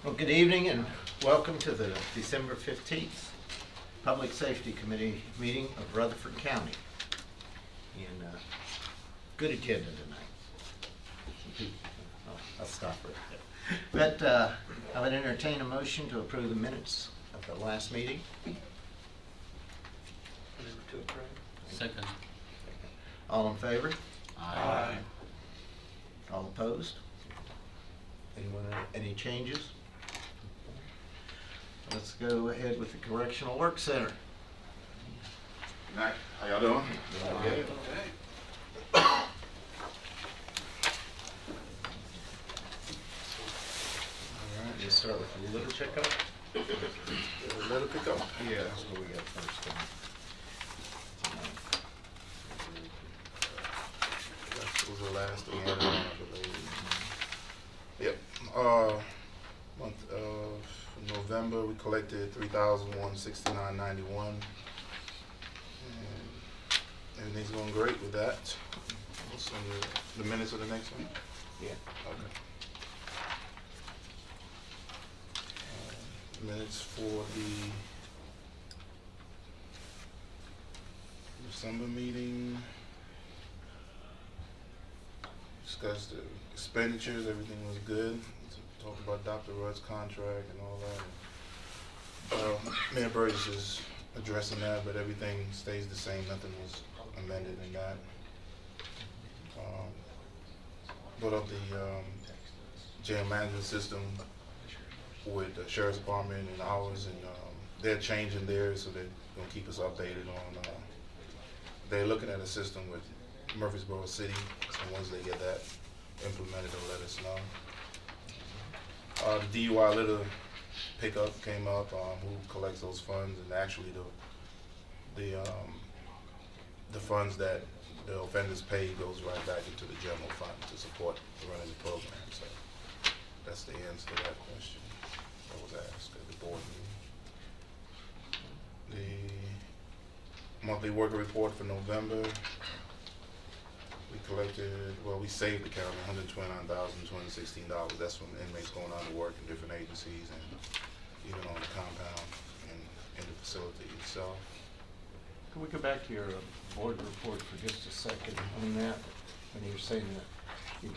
Well, good evening and welcome to the December 15th Public Safety Committee meeting of Rutherford County. And good agenda tonight. I'll stop right there. But I would entertain a motion to approve the minutes of the last meeting. Second. All in favor? Aye. All opposed? Anyone, any changes? Let's go ahead with the Correctional Work Center. Good night. How y'all doing? Good. All right, let's start with the litter checkup. Let it pick up. Yeah, that's what we got first. That was the last thing I had on, I believe. Yep. Month of November, we collected $3,169.91. And everything's going great with that. What's on the minutes of the next one? Yeah. Okay. Minutes for the December meeting. Discussed the expenditures, everything was good. Talked about Dr. Rudd's contract and all that. Mayor Burgess is addressing that, but everything stays the same. Nothing was amended in that. Brought up the jail management system with the Sheriff's Department and ours, and they're changing theirs, so they're going to keep us updated on. They're looking at a system with Murfreesboro City, so once they get that implemented, they'll let us know. The DUI litter pickup came up, who collects those funds, and actually the funds that the offenders pay goes right back into the general fund to support the running the program. So that's the answer to that question that was asked at the board meeting. The monthly worker report for November. We saved the county $129,216. That's from inmates going out to work in different agencies and even on the compound and in the facility itself. Can we go back to your board report for just a second on that? When you were saying that, you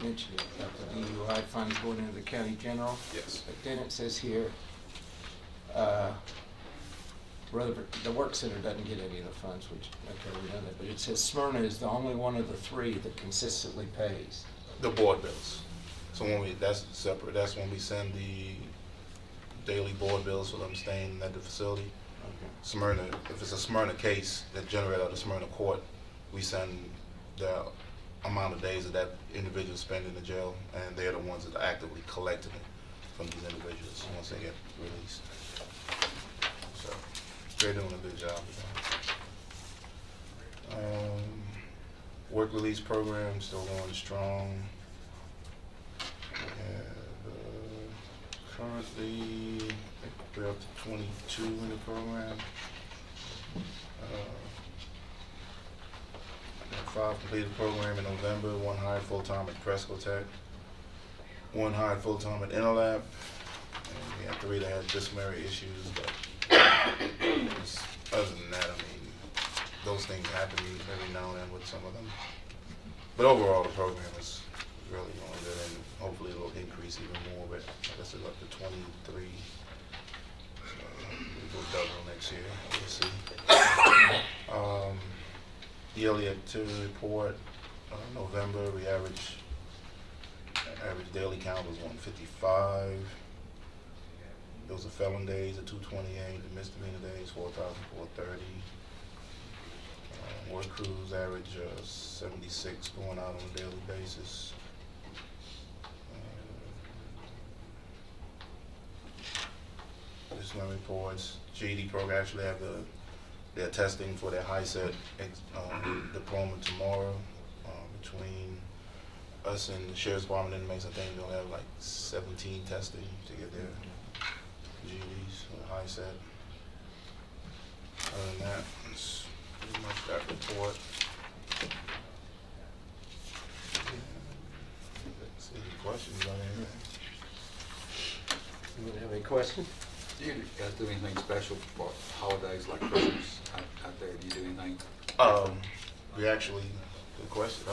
mentioned it, about the DUI funds going into the county general. Yes. But then it says here, Rutherford, the work center doesn't get any of the funds, which, okay, we know that, but it says Smyrna is the only one of the three that consistently pays. The board bills. So that's separate. That's when we send the daily board bills for them staying at the facility. Okay. Smyrna, if it's a Smyrna case that generated out of the Smyrna court, we send the amount of days that that individual spent in the jail, and they're the ones that are actively collecting it from these individuals once they get released. So they're doing a good job with that. Work release program still going strong. Currently, we're up to 22 in the program. 5 completed the program in November, 1 hired full-time at Presco Tech, 1 hired full-time at Interlab, and we had 3 that had disciplinary issues, but other than that, I mean, those things happen every now and then with some of them. But overall, the program is really going good, and hopefully it'll increase even more, but I guess it's up to 23. So we'll double next year, we'll see. Yearly activity report, November, we average daily count was 155. Those are felon days at 228, the misdemeanor days 4,430. Work crews average 76 going out on a daily basis. Disciplinary reports. GED program actually have their testing for their high set diploma tomorrow. Between us and the Sheriff's Department inmates, I think they'll have like 17 testing to get their GEDs for the high set. Other than that, it's pretty much that report. See any questions on anything? Anyone have any questions? Do you guys do anything special for holidays like Christmas out there? Do you do anything? We actually, good question.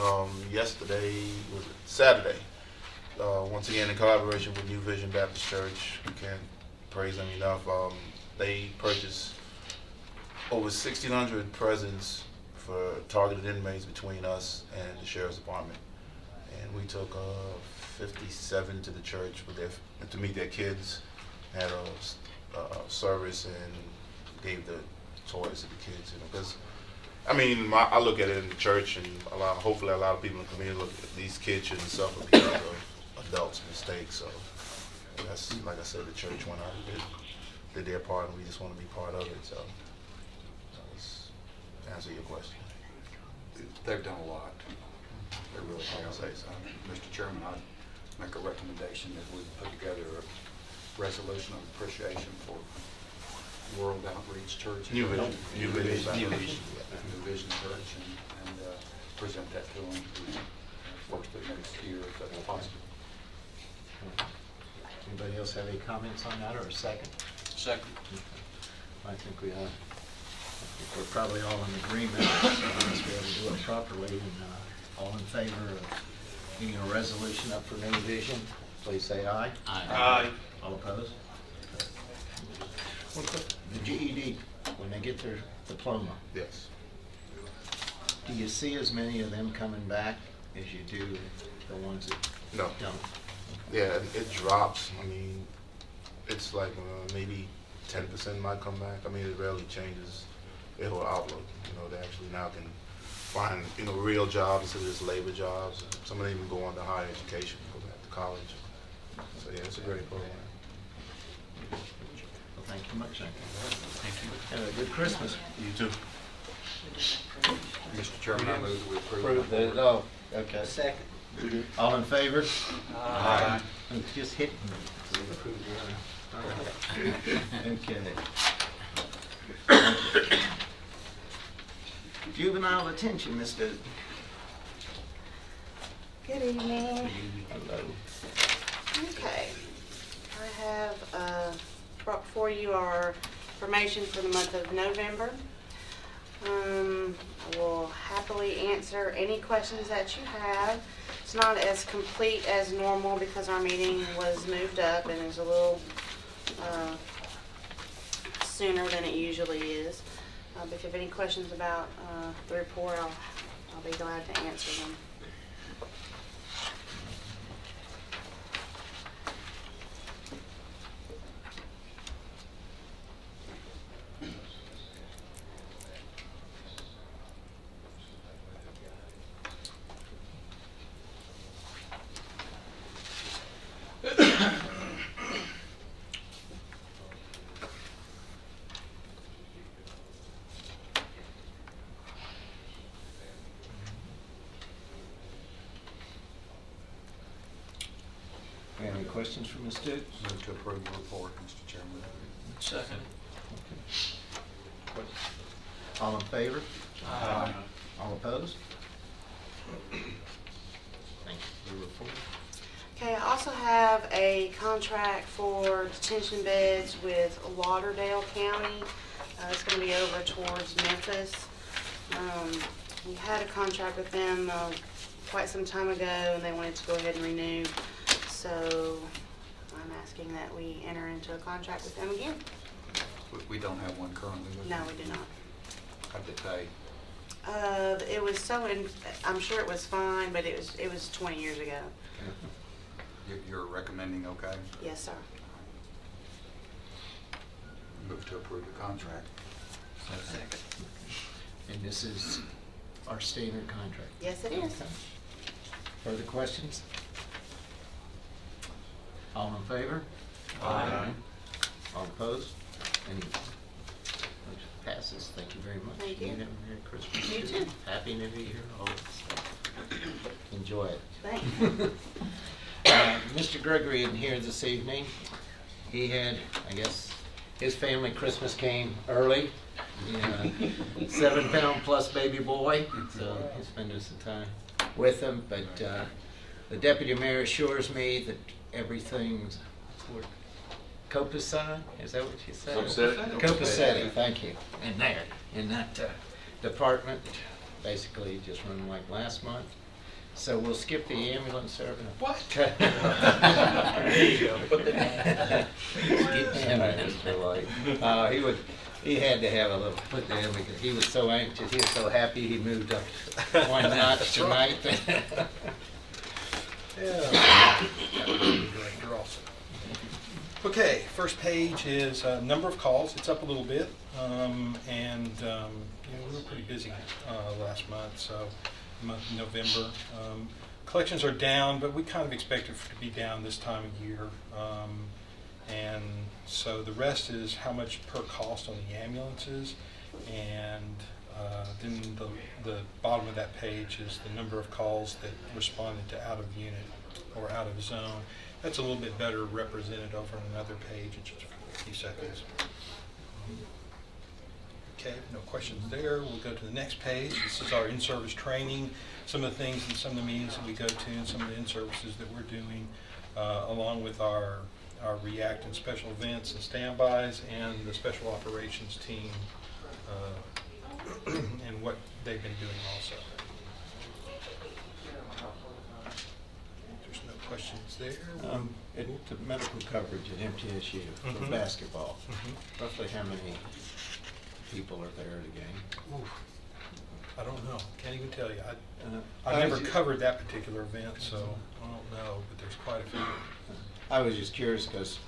Yesterday, was it Saturday? Once again, in collaboration with New Vision Baptist Church, we can't praise them enough. They purchased over 1,600 presents for targeted inmates between us and the sheriff's department. And we took 57 to the church to meet their kids, had a service and gave the toys to the kids. Because I mean, I look at it in the church, and hopefully a lot of people in the community look at these kids shouldn't suffer because of adults' mistakes. So that's, like I said, the church went out and did their part, and we just want to be part of it. So that's to answer your question. They've done a lot. They really have. Mr. Chairman, I'd make a recommendation that we put together a resolution of appreciation for World Outreach Church. New Vision. New Vision Church, and present that to them first of next year if that's possible. Anybody else have any comments on that, or a second? Second. I think we're probably all in agreement, unless we have to do it properly, and all in favor of getting a resolution up for New Vision, please say aye. Aye. All opposed? The GED, when they get their diploma, Yes. do you see as many of them coming back as you do the ones that No. don't? Yeah, it drops. I mean, it's like maybe 10% might come back. I mean, it rarely changes their whole outlook. They actually now can find, real jobs instead of just labor jobs. Some of them even go on to higher education, go back to college. So yeah, it's a great program. Well, thank you much. Thank you. Have a good Christmas. You too. Mr. Chairman, I move that we approve. Oh, okay. Second. All in favor? Aye. Just hit me. Okay. Juvenile detention, Ms. Duke. Good evening. Hello. Okay. I have brought before you our information for the month of November. I will happily answer any questions that you have. It's not as complete as normal because our meeting was moved up and is a little sooner than it usually is. But if you have any questions about the report, I'll be glad to answer them. Any questions for Ms. Duke? Move to approve the report, Mr. Chairman. Second. All in favor? Aye. All opposed? Thank you for the report. Okay, I also have a contract for detention beds with Lauderdale County. It's going to be over towards Memphis. We had a contract with them quite some time ago, and they wanted to go ahead and renew. So I'm asking that we enter into a contract with them again. We don't have one currently. No, we do not. How'd they pay? It was I'm sure it was fine, but it was 20 years ago. You're recommending okay? Yes, sir. Move to approve the contract. Second. And this is our standard contract. Yes, it is. Further questions? All in favor? Aye. All opposed? Any? Motion passes. Thank you very much. Thank you. Have a Merry Christmas. You too. Happy New Year. All that stuff. Enjoy it. Thanks. Mr. Gregory isn't here this evening. He had, I guess, his family Christmas came early. 7-pound plus baby boy, so he's spending some time with him. But the deputy mayor assures me that everything's Copacetti, is that what you said? Copacetti. Copacetti, thank you. In there, in that department, basically just run like last month. So we'll skip the ambulance service. What? There you go. He had to have a little put down because he was so anxious, he was so happy he moved up one notch tonight. Yeah. Director also. Okay, first page is number of calls. It's up a little bit, and we were pretty busy last month, so month of November. Collections are down, but we kind of expected it to be down this time of year. And so the rest is how much per cost on the ambulances, and then the bottom of that page is the number of calls that responded to out of unit or out of zone. That's a little bit better represented over on another page in just a few seconds. Okay, no questions there. We'll go to the next page. This is our in-service training, some of the things and some of the meetings that we go to, and some of the in-services that we're doing, along with our REACT and special events and standbys, and the special operations team, and what they've been doing also. There's no questions there. The medical coverage at MTSU for basketball, roughly how many people are there at a game? Oof. I don't know. Can't even tell you. I've never covered that particular event, so I don't know, but there's quite a few. I was just curious because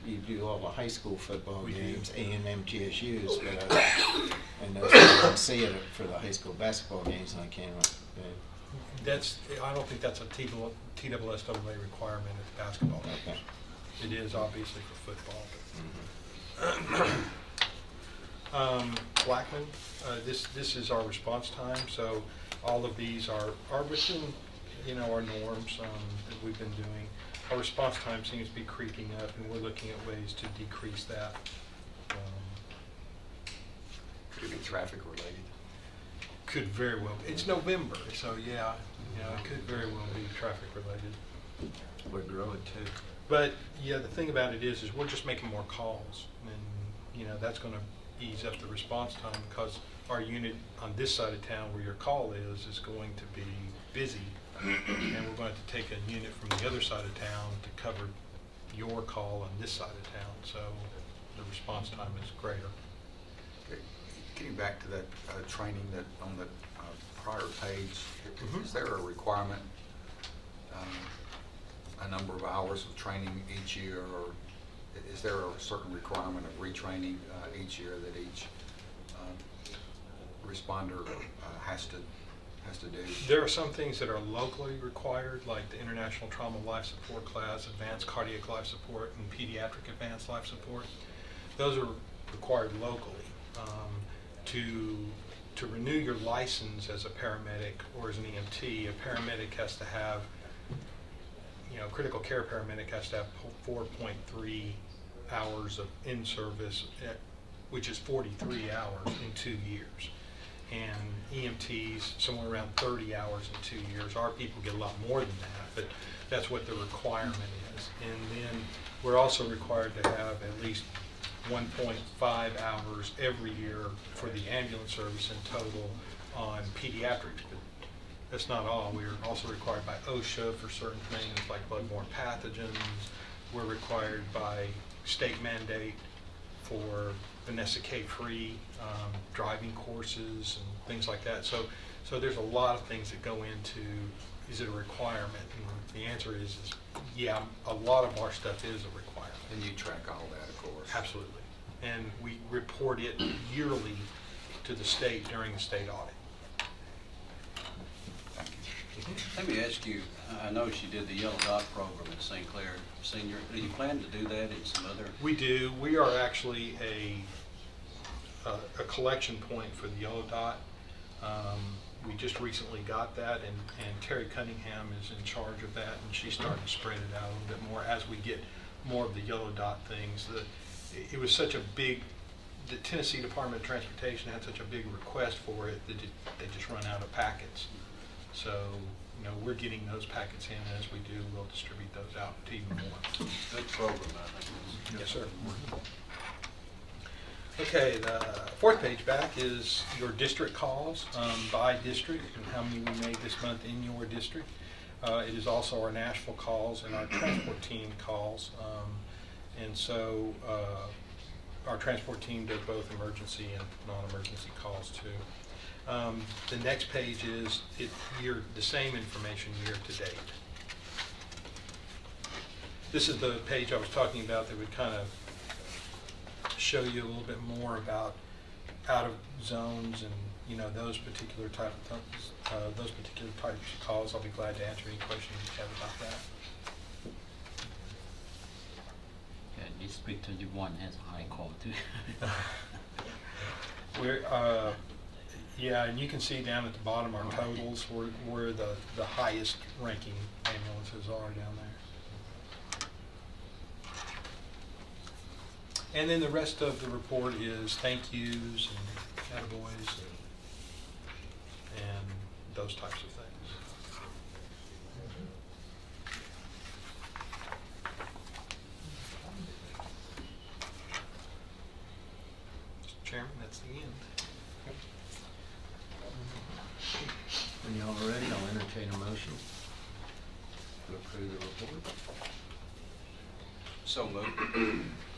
you do all the high school football We do. games and MTSU's, but I don't see it for the high school basketball games, and I can't. I don't think that's a TSSAA requirement at the basketball games. Okay. It is obviously for football. Blackman, this is our response time, so all of these are within, our norms that we've been doing. Our response time seems to be creeping up, and we're looking at ways to decrease that. Could it be traffic related? Could very well. It's November, so yeah, it could very well be traffic related. We're growing too. But yeah, the thing about it is we're just making more calls, and that's going to ease up the response time, because our unit on this side of town where your call is going to be busy, and we're going to take a unit from the other side of town to cover your call on this side of town, so the response time is greater. Okay. Getting back to that training that on the prior page, is there a requirement, a number of hours of training each year, or is there a certain requirement of retraining each year that each responder has to do? There are some things that are locally required, like the International Trauma Life Support class, Advanced Cardiac Life Support, and Pediatric Advanced Life Support. Those are required locally. To renew your license as a paramedic or as an EMT, a paramedic has to have, critical care paramedic has to have 4.3 hours of in-service, which is 43 hours in 2 years. And EMTs, somewhere around 30 hours in 2 years. Our people get a lot more than that, but that's what the requirement is. And then we're also required to have at least 1.5 hours every year for the ambulance service in total on pediatrics. But that's not all. We're also required by OSHA for certain things like bloodborne pathogens. We're required by state mandate for Vanessa K-free driving courses and things like that. So there's a lot of things that go into, is it a requirement? And the answer is yeah, a lot of our stuff is a requirement. And you track all that, of course. Absolutely. And we report it yearly to the state during the state audit. Thank you. Let me ask you, I noticed you did the Yellow Dot program at St. Clair Senior. Do you plan to do that in some other? We do. We are actually a collection point for the Yellow Dot. We just recently got that, and Terry Cunningham is in charge of that, and she's starting to spread it out a little bit more as we get more of the Yellow Dot things. It was such a big, the Tennessee Department of Transportation had such a big request for it that they just run out of packets. So, we're getting those packets in, and as we do, we'll distribute those out to even more. Good program, I think. Yes, sir. Okay, the fourth page back is your district calls by district and how many we made this month in your district. It is also our Nashville calls and our transport team calls. And so our transport team does both emergency and non-emergency calls too. The next page is the same information year to date. This is the page I was talking about that would kind of show you a little bit more about out of zones and those particular types of calls. I'll be glad to answer any questions you have about that. Yeah, District 21 has a high call too. Yeah, and you can see down at the bottom our totals where the highest ranking ambulances are down there. And then the rest of the report is thank yous and attaboys and those types of things. Mr. Chairman, that's the end. When y'all are ready, I'll entertain a motion to approve the report. So moved.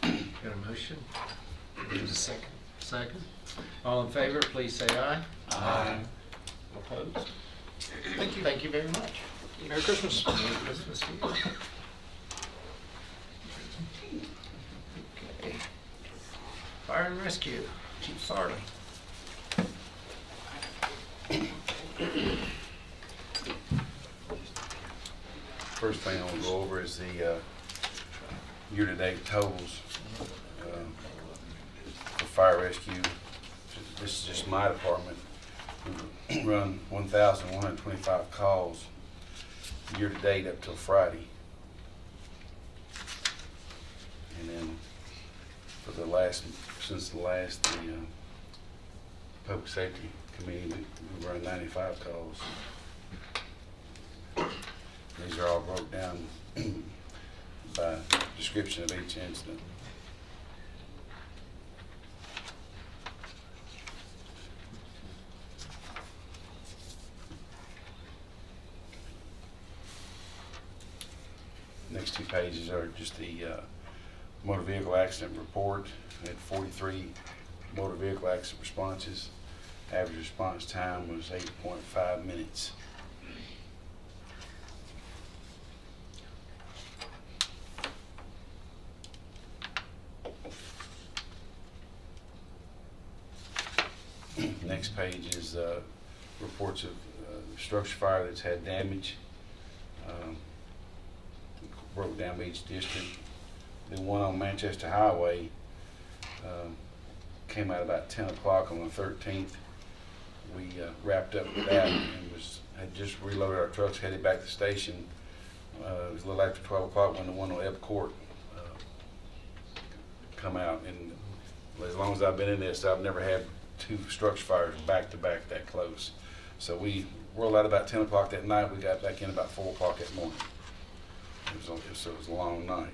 Got a motion? There's a second. Second. All in favor, please say aye. Aye. Opposed? Thank you. Thank you very much. Merry Christmas. Merry Christmas to you. Okay. Fire and Rescue, Chief Farley. First thing I want to go over is the year-to-date totals for fire rescue. This is just my department. We run 1,125 calls year-to-date up till Friday. And then for since the last Public Safety Committee, we run 95 calls. These are all broke down by description of each incident. Next two pages are just the motor vehicle accident report. We had 43 motor vehicle accident responses. Average response time was 8.5 minutes. Next page is reports of structure fire that's had damage. Broke down by each district. The one on Manchester Highway came out about 10 o'clock on the 13th. We wrapped up with that and had just reloaded our trucks, headed back to the station. It was a little after 12 o'clock when the one on Epcourt come out. And as long as I've been in this, I've never had two structure fires back to back that close. So we rolled out about 10 o'clock that night. We got back in about 4 o'clock that morning. So it was a long night.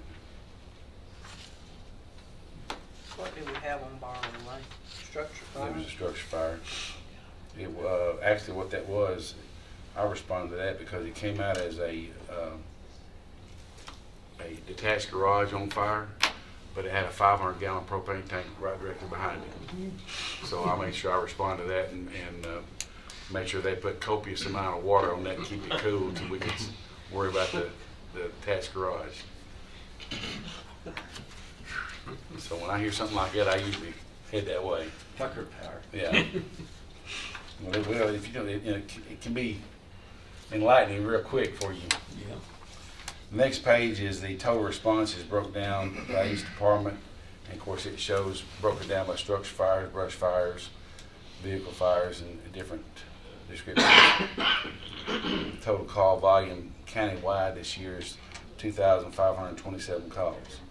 What did we have on Barley Lane? Structure fire? It was a structure fire. It actually what that was, I responded to that because it came out as a detached garage on fire, but it had a 500-gallon propane tank right directly behind it. So I made sure I responded to that and made sure they put copious amount of water on that and keep it cool until we could worry about the attached garage. So when I hear something like that, I usually head that way. Tucker Power. Yeah. Well, if you don't, it can be enlightening real quick for you. Yeah. The next page is the total responses broke down by each department. And of course, it shows broken down by structure fires, brush fires, vehicle fires, and different descriptions. Total call volume countywide this year is 2,527 calls.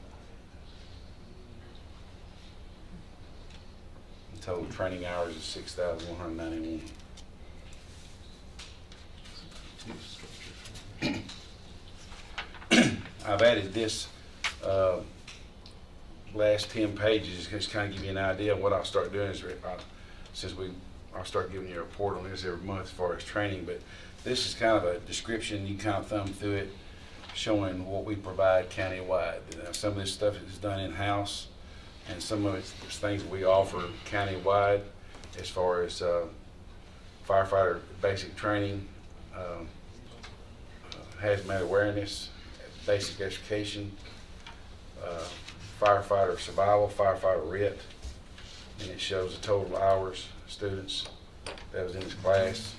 The total training hours is 6,191. I've added this last 10 pages just kind of give you an idea of what I'll start doing is I'll start giving you a report on this every month as far as training, but this is kind of a description. You kind of thumb through it, showing what we provide countywide. Some of this stuff is done in-house, and some of it's things we offer countywide as far as firefighter basic training, hazmat awareness, basic education, firefighter survival, firefighter RIT, and it shows the total hours, students that was in this class.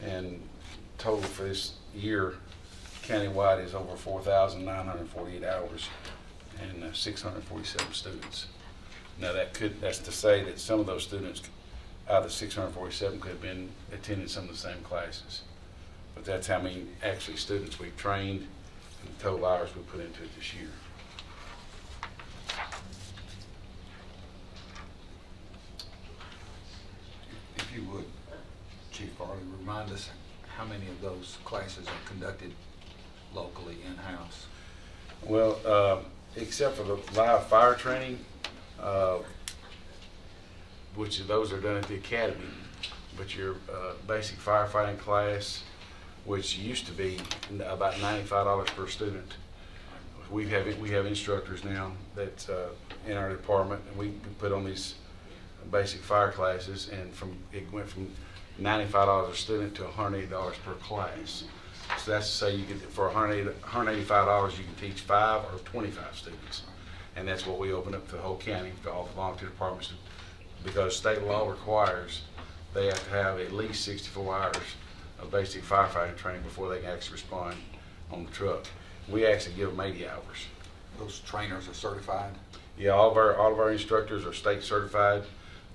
And total for this year countywide is over 4,948 hours and 647 students. Now that's to say that some of those students out of the 647 could have been attending some of the same classes. But that's how many actually students we've trained and the total hours we put into it this year. If you would, Chief Farley, remind us how many of those classes are conducted locally in-house? Well, except for the live fire training, which those are done at the academy, but your basic firefighting class, which used to be about $95 per student, we have instructors now that's in our department, and we put on these basic fire classes, and it went from $95 a student to $180 per class. So that's to say you could, for $185 you can teach 5 or 25 students. And that's what we open up to the whole county, to all the volunteer departments, because state law requires they have to have at least 64 hours of basic firefighting training before they can actually respond on the truck. We actually give them 80 hours. Those trainers are certified? Yeah, all of our instructors are state certified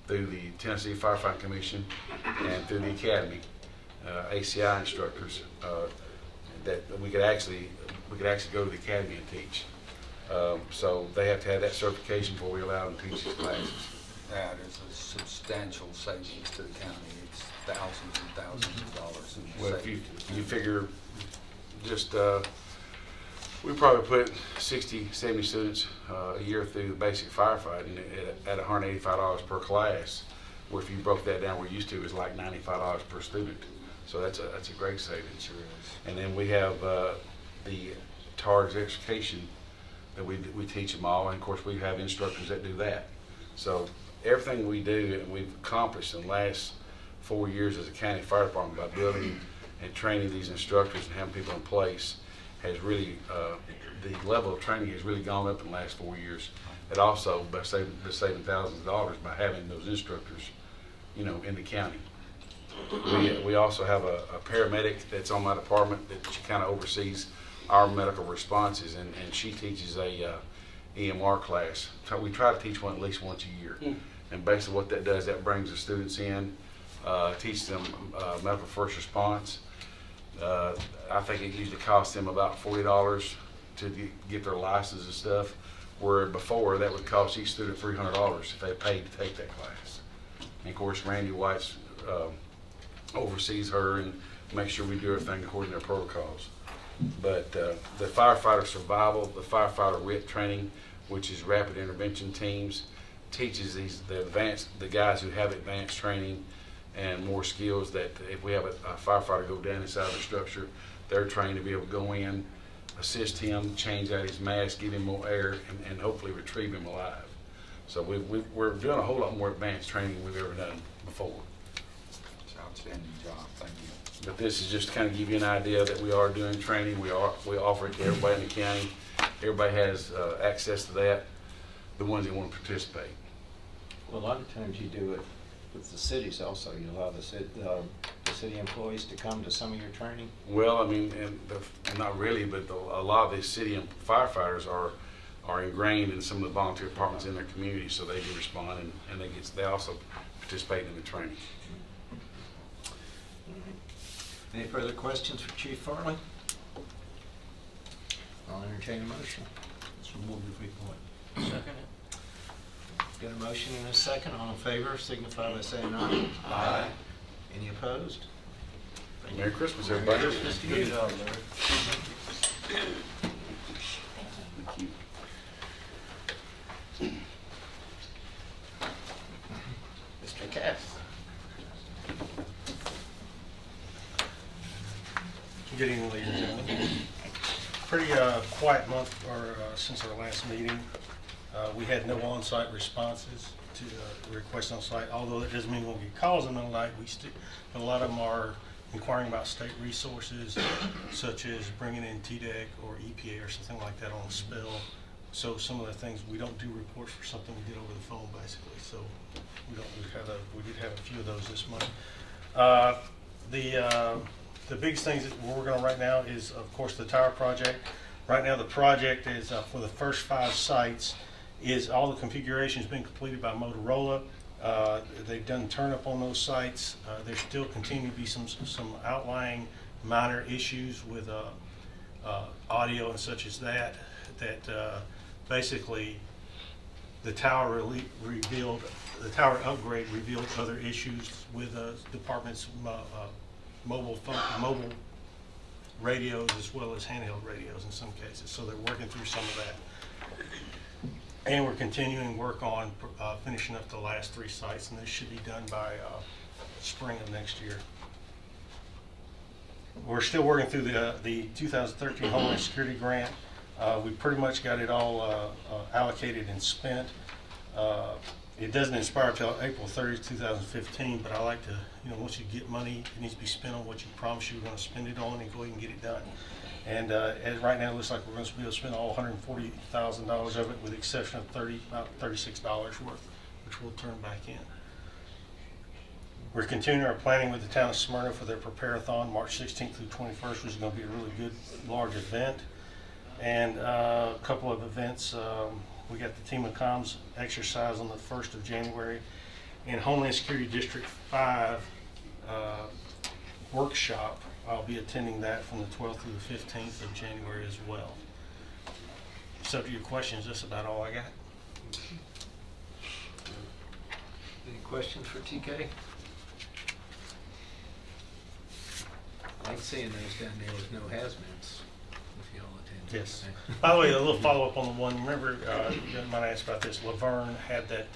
through the Tennessee Firefighting Commission and through the Academy, ACI instructors that we could actually go to the Academy and teach. So they have to have that certification before we allow them to teach these classes. That is a substantial savings to the county. It's thousands and thousands of dollars in Well, savings. if you figure just, we probably put 60, 70 students a year through the basic firefighting at $185 per class, where if you broke that down, we're used to is like $95 per student. So that's a great savings. Sure is. And then we have the TARS education that we teach them all, and of course we have instructors that do that. So everything we do and we've accomplished in the last 4 years as a county fire department by building and training these instructors and having people in place has really, the level of training has really gone up in the last 4 years. And also by saving thousands of dollars by having those instructors, you know, in the county. We also have a paramedic that's on my department that she kind of oversees our medical responses, and she teaches a EMR class. So we try to teach one at least once a year. And basically what that does, that brings the students in, teaches them medical first response. I think it usually costs them about $40 to get their license and stuff, where before that would cost each student $300 if they paid to take that class. And of course Randy White's oversees her and makes sure we do everything according to their protocols. But the firefighter survival, the firefighter RIT training, which is rapid intervention teams, teaches the guys who have advanced training and more skills, that if we have a firefighter go down inside the structure, they're trained to be able to go in, assist him, change out his mask, give him more air, and hopefully retrieve him alive. So we're doing a whole lot more advanced training than we've ever done before. It's an outstanding job. Thank you. But this is just to kind of give you an idea that we are doing training. We offer it to everybody in the county. Everybody has access to that, the ones that want to participate. Well, a lot of times you do it with the cities also. You allow the city employees to come to some of your training? Well, I mean, not really, but a lot of the city and firefighters are ingrained in some of the volunteer departments in their community, so they do respond, and they also participate in the training. Any further questions for Chief Farley? I'll entertain a motion. So move if we point. Second it. Got a motion and a second. All in favor signify by saying aye. Aye. Any opposed? Thank you. Merry Christmas, everybody. Merry Christmas to you. Good job, Larry. pretty quiet month since our last meeting. We had no on-site responses to requests on site, although that doesn't mean we'll get calls in the night. A lot of them are inquiring about state resources, such as bringing in TDEC or EPA or something like that on a spill. So some of the things, we don't do reports for something we did over the phone, basically. So we did have a few of those this month. The biggest things that we're working on right now is, of course, the tower project. Right now, the project is for the first 5 sites. Is all the configurations been completed by Motorola. They've done turn-up on those sites. There still continue to be some outlying minor issues with audio and such as that. Basically the tower upgrade revealed other issues with departments' mobile radios as well as handheld radios in some cases. So they're working through some of that. And we're continuing work on finishing up the last 3 sites, and this should be done by spring of next year. We're still working through the 2013 Homeland Security Grant. We pretty much got it all allocated and spent. It doesn't expire until April 30th, 2015, but I like to, once you get money, it needs to be spent on what you promised you were going to spend it on, and go ahead and get it done. And as right now, it looks like we're going to be able to spend all $140,000 of it, with the exception of about $36 worth, which we'll turn back in. We're continuing our planning with the town of Smyrna for their Prepare-a-thon, March 16th through 21st, which is going to be a really good, large event. And a couple of events. We got the Team of Comms exercise on the 1st of January, and Homeland Security District 5 workshop. I'll be attending that from the 12th through the 15th of January as well. Subject to your questions, that's about all I got. Any questions for TK? I like seeing those down there with no hazmats, if y'all attend. Yes. By the way, a little follow-up on the one. Remember, you might ask about this. Laverne had that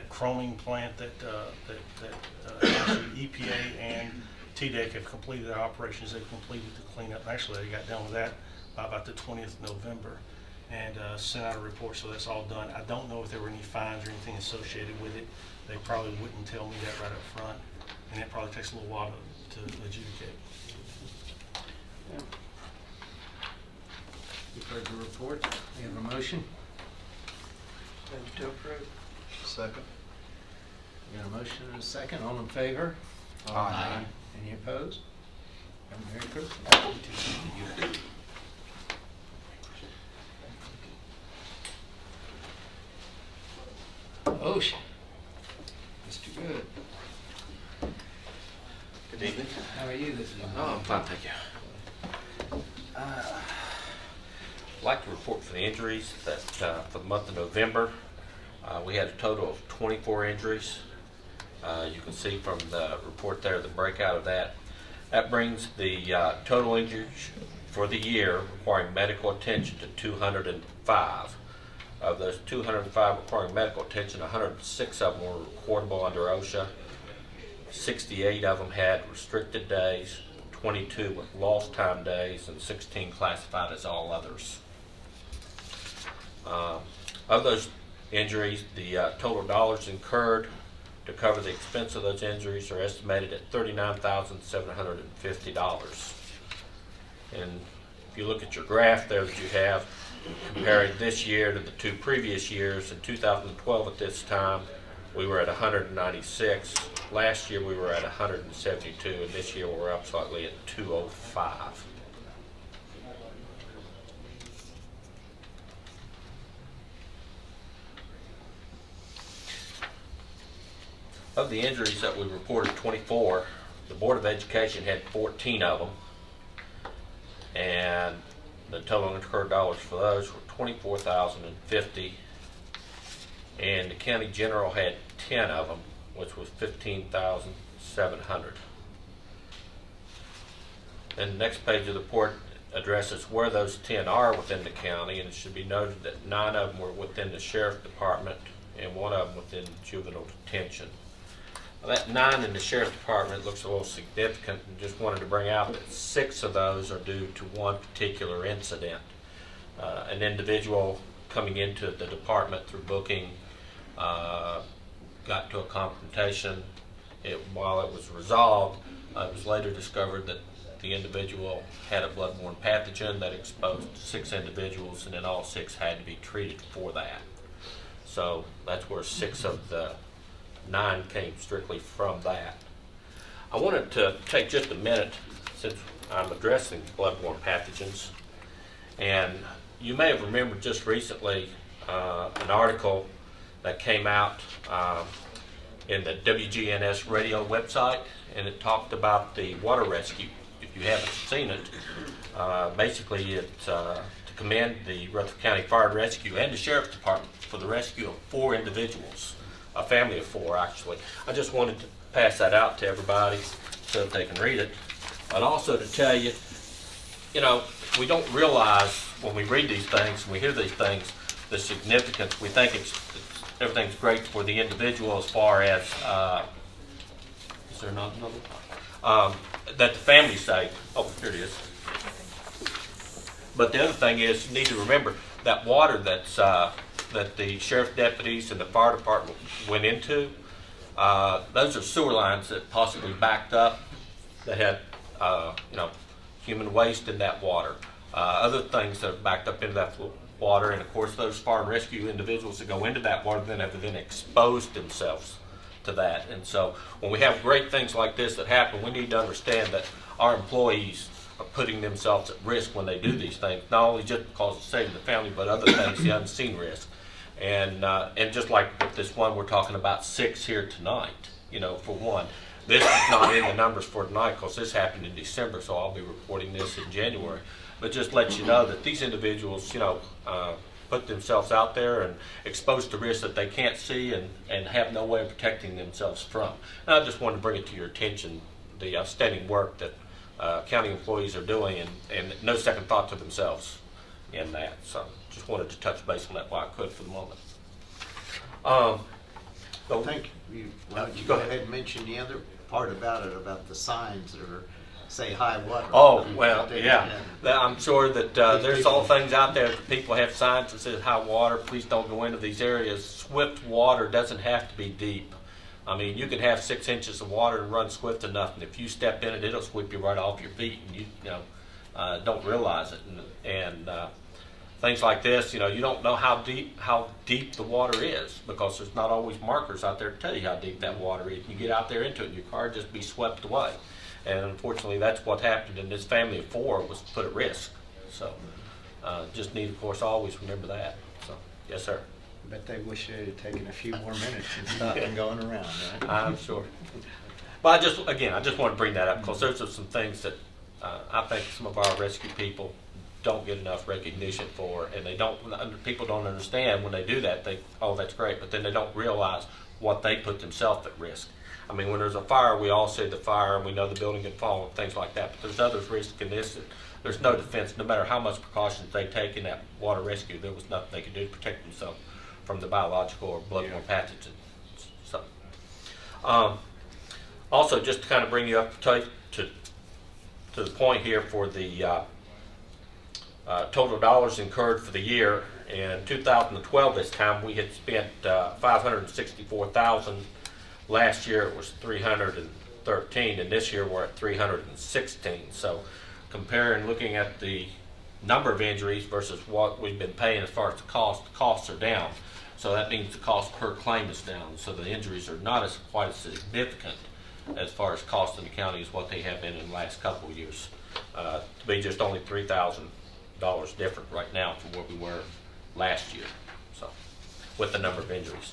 chroming plant that actually EPA and TDEC have completed their operations. They've completed the cleanup. Actually, they got done with that by about the 20th of November and sent out a report, so that's all done. I don't know if there were any fines or anything associated with it. They probably wouldn't tell me that right up front, and it probably takes a little while to adjudicate. Yeah. You've heard the report. We have a motion. Move to approve. Second. We got a motion and a second. All in favor? Aye. Any opposed? Merry Christmas. Ocean. Mr. Good. Good evening. How are you this evening? Oh, I'm fine, thank you. I'd like to report for the injuries that for the month of November, we had a total of 24 injuries. You can see from the report there, the breakout of that. That brings the total injuries for the year requiring medical attention to 205. Of those 205 requiring medical attention, 106 of them were recordable under OSHA. 68 of them had restricted days, 22 with lost time days, and 16 classified as all others. Of those injuries, the total dollars incurred to cover the expense of those injuries are estimated at $39,750. And if you look at your graph there that you have, comparing this year to the 2 previous years, in 2012 at this time, we were at 196. Last year we were at 172, and this year we're up slightly at 205. Of the injuries that we reported, 24, the Board of Education had 14 of them, and the total incurred dollars for those were $24,050, and the County General had 10 of them, which was $15,700. And the next page of the report addresses where those 10 are within the county, and it should be noted that 9 of them were within the Sheriff Department and 1 of them within juvenile detention. That 9 in the sheriff's department looks a little significant, and just wanted to bring out that 6 of those are due to one particular incident. An individual coming into the department through booking got to a confrontation. While it was resolved, it was later discovered that the individual had a bloodborne pathogen that exposed 6 individuals, and then all 6 had to be treated for that. So that's where 6 of the 9 came strictly from that. I wanted to take just a minute, since I'm addressing bloodborne pathogens, and you may have remembered just recently an article that came out in the WGNS radio website, and it talked about the water rescue. If you haven't seen it, basically it's to commend the Rutherford County Fire and Rescue and the Sheriff's Department for the rescue of 4 individuals, a family of 4 actually. I just wanted to pass that out to everybody so that they can read it. And also to tell you, you know, we don't realize when we read these things, and we hear these things, the significance. We think everything's great for the individual as far as, is there not another? That the family's safe. Oh, here it is. But the other thing is, you need to remember that water that's that the sheriff deputies and the fire department went into, those are sewer lines that possibly backed up, that had you know, human waste in that water. Other things that have backed up into that water, and of course those fire and rescue individuals that go into that water then have exposed themselves to that. And so when we have great things like this that happen, we need to understand that our employees are putting themselves at risk when they do these things, not only just because of saving the family, but other things, the unseen risk. And just like with this one, we're talking about 6 here tonight, you know, for one. This is not in the numbers for tonight because this happened in December, so I'll be reporting this in January. But just let you know that these individuals, you know, put themselves out there and exposed to risks that they can't see and have no way of protecting themselves from. And I just wanted to bring it to your attention, the outstanding work that county employees are doing, and no second thought to themselves in that. So just wanted to touch base on that while I could for the moment. So Thank you. Why don't you Go go ahead. ahead and mention the other part about it, about the signs that are, say, high water. Oh, well, yeah. I'm sure that there's all things out there that people have signs that says high water, please don't go into these areas. Swift water doesn't have to be deep. I mean, you can have 6 inches of water and run swift enough, and if you step in it, it'll sweep you right off your feet, and you don't realize it. And things like this, you know, you don't know how deep the water is, because there's not always markers out there to tell you how deep that water is. You get out there into it, and your car just be swept away. And unfortunately, that's what happened, and this family of 4 was put at risk. So just need, of course, always remember that. So, yes, sir. Bet they wish they had taken a few more minutes and stopped and going around, right? I'm sure. But I just want to bring that up because those are some things that I think some of our rescue people don't get enough recognition for, and people don't understand when they do that. They, oh, that's great, but then they don't realize what they put themselves at risk. I mean, when there's a fire, we all see the fire and we know the building can fall and things like that. But there's other risks in this. There's no defense. No matter how much precautions they take in that water rescue, there was nothing they could do to protect themselves from the biological or bloodborne pathogen. So, also, just to kind of bring you up to the point here for the total dollars incurred for the year. In 2012, this time we had spent $564,000. Last year it was $313, and this year we're at $316. So, comparing, looking at the number of injuries versus what we've been paying as far as the costs are down. So that means the cost per claim is down. So the injuries are not quite as significant as far as cost in the county as what they have been in the last couple of years. To be just only $3,000 different right now from where we were last year. So, with the number of injuries.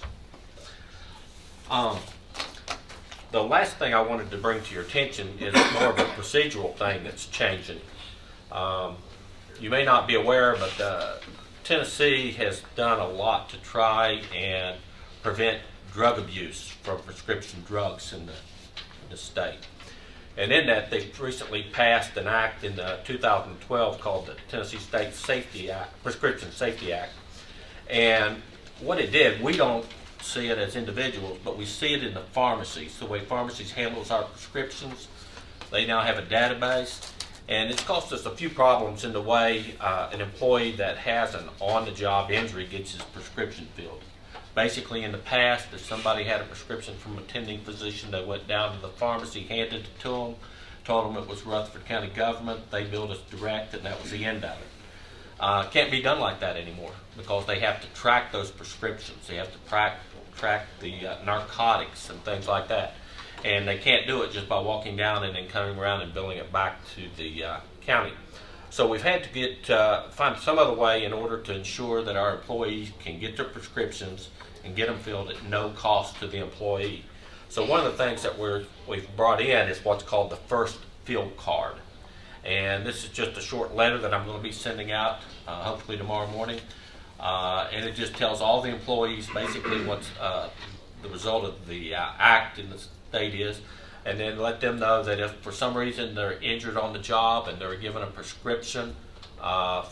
The last thing I wanted to bring to your attention is more of a procedural thing that's changing. You may not be aware, but Tennessee has done a lot to try and prevent drug abuse from prescription drugs in the state. And in that, they've recently passed an act in 2012 called the Tennessee State Safety Act, Prescription Safety Act. And what it did, we don't see it as individuals, but we see it in the pharmacies, the way pharmacies handles our prescriptions. They now have a database, and it's caused us a few problems in the way an employee that has an on-the-job injury gets his prescription filled. Basically, in the past, if somebody had a prescription from an attending physician, they went down to the pharmacy, handed it to them, told them it was Rutherford County government, they billed us direct, and that was the end of it. Can't be done like that anymore because they have to track those prescriptions. They have to track the narcotics and things like that. And they can't do it just by walking down and then coming around and billing it back to the county. So we've had to find some other way in order to ensure that our employees can get their prescriptions and get them filled at no cost to the employee. So one of the things that we've brought in is what's called the first fill card. And this is just a short letter that I'm going to be sending out hopefully tomorrow morning. And it just tells all the employees basically what's the result of the act in the state is, and then let them know that if for some reason they're injured on the job and they're given a prescription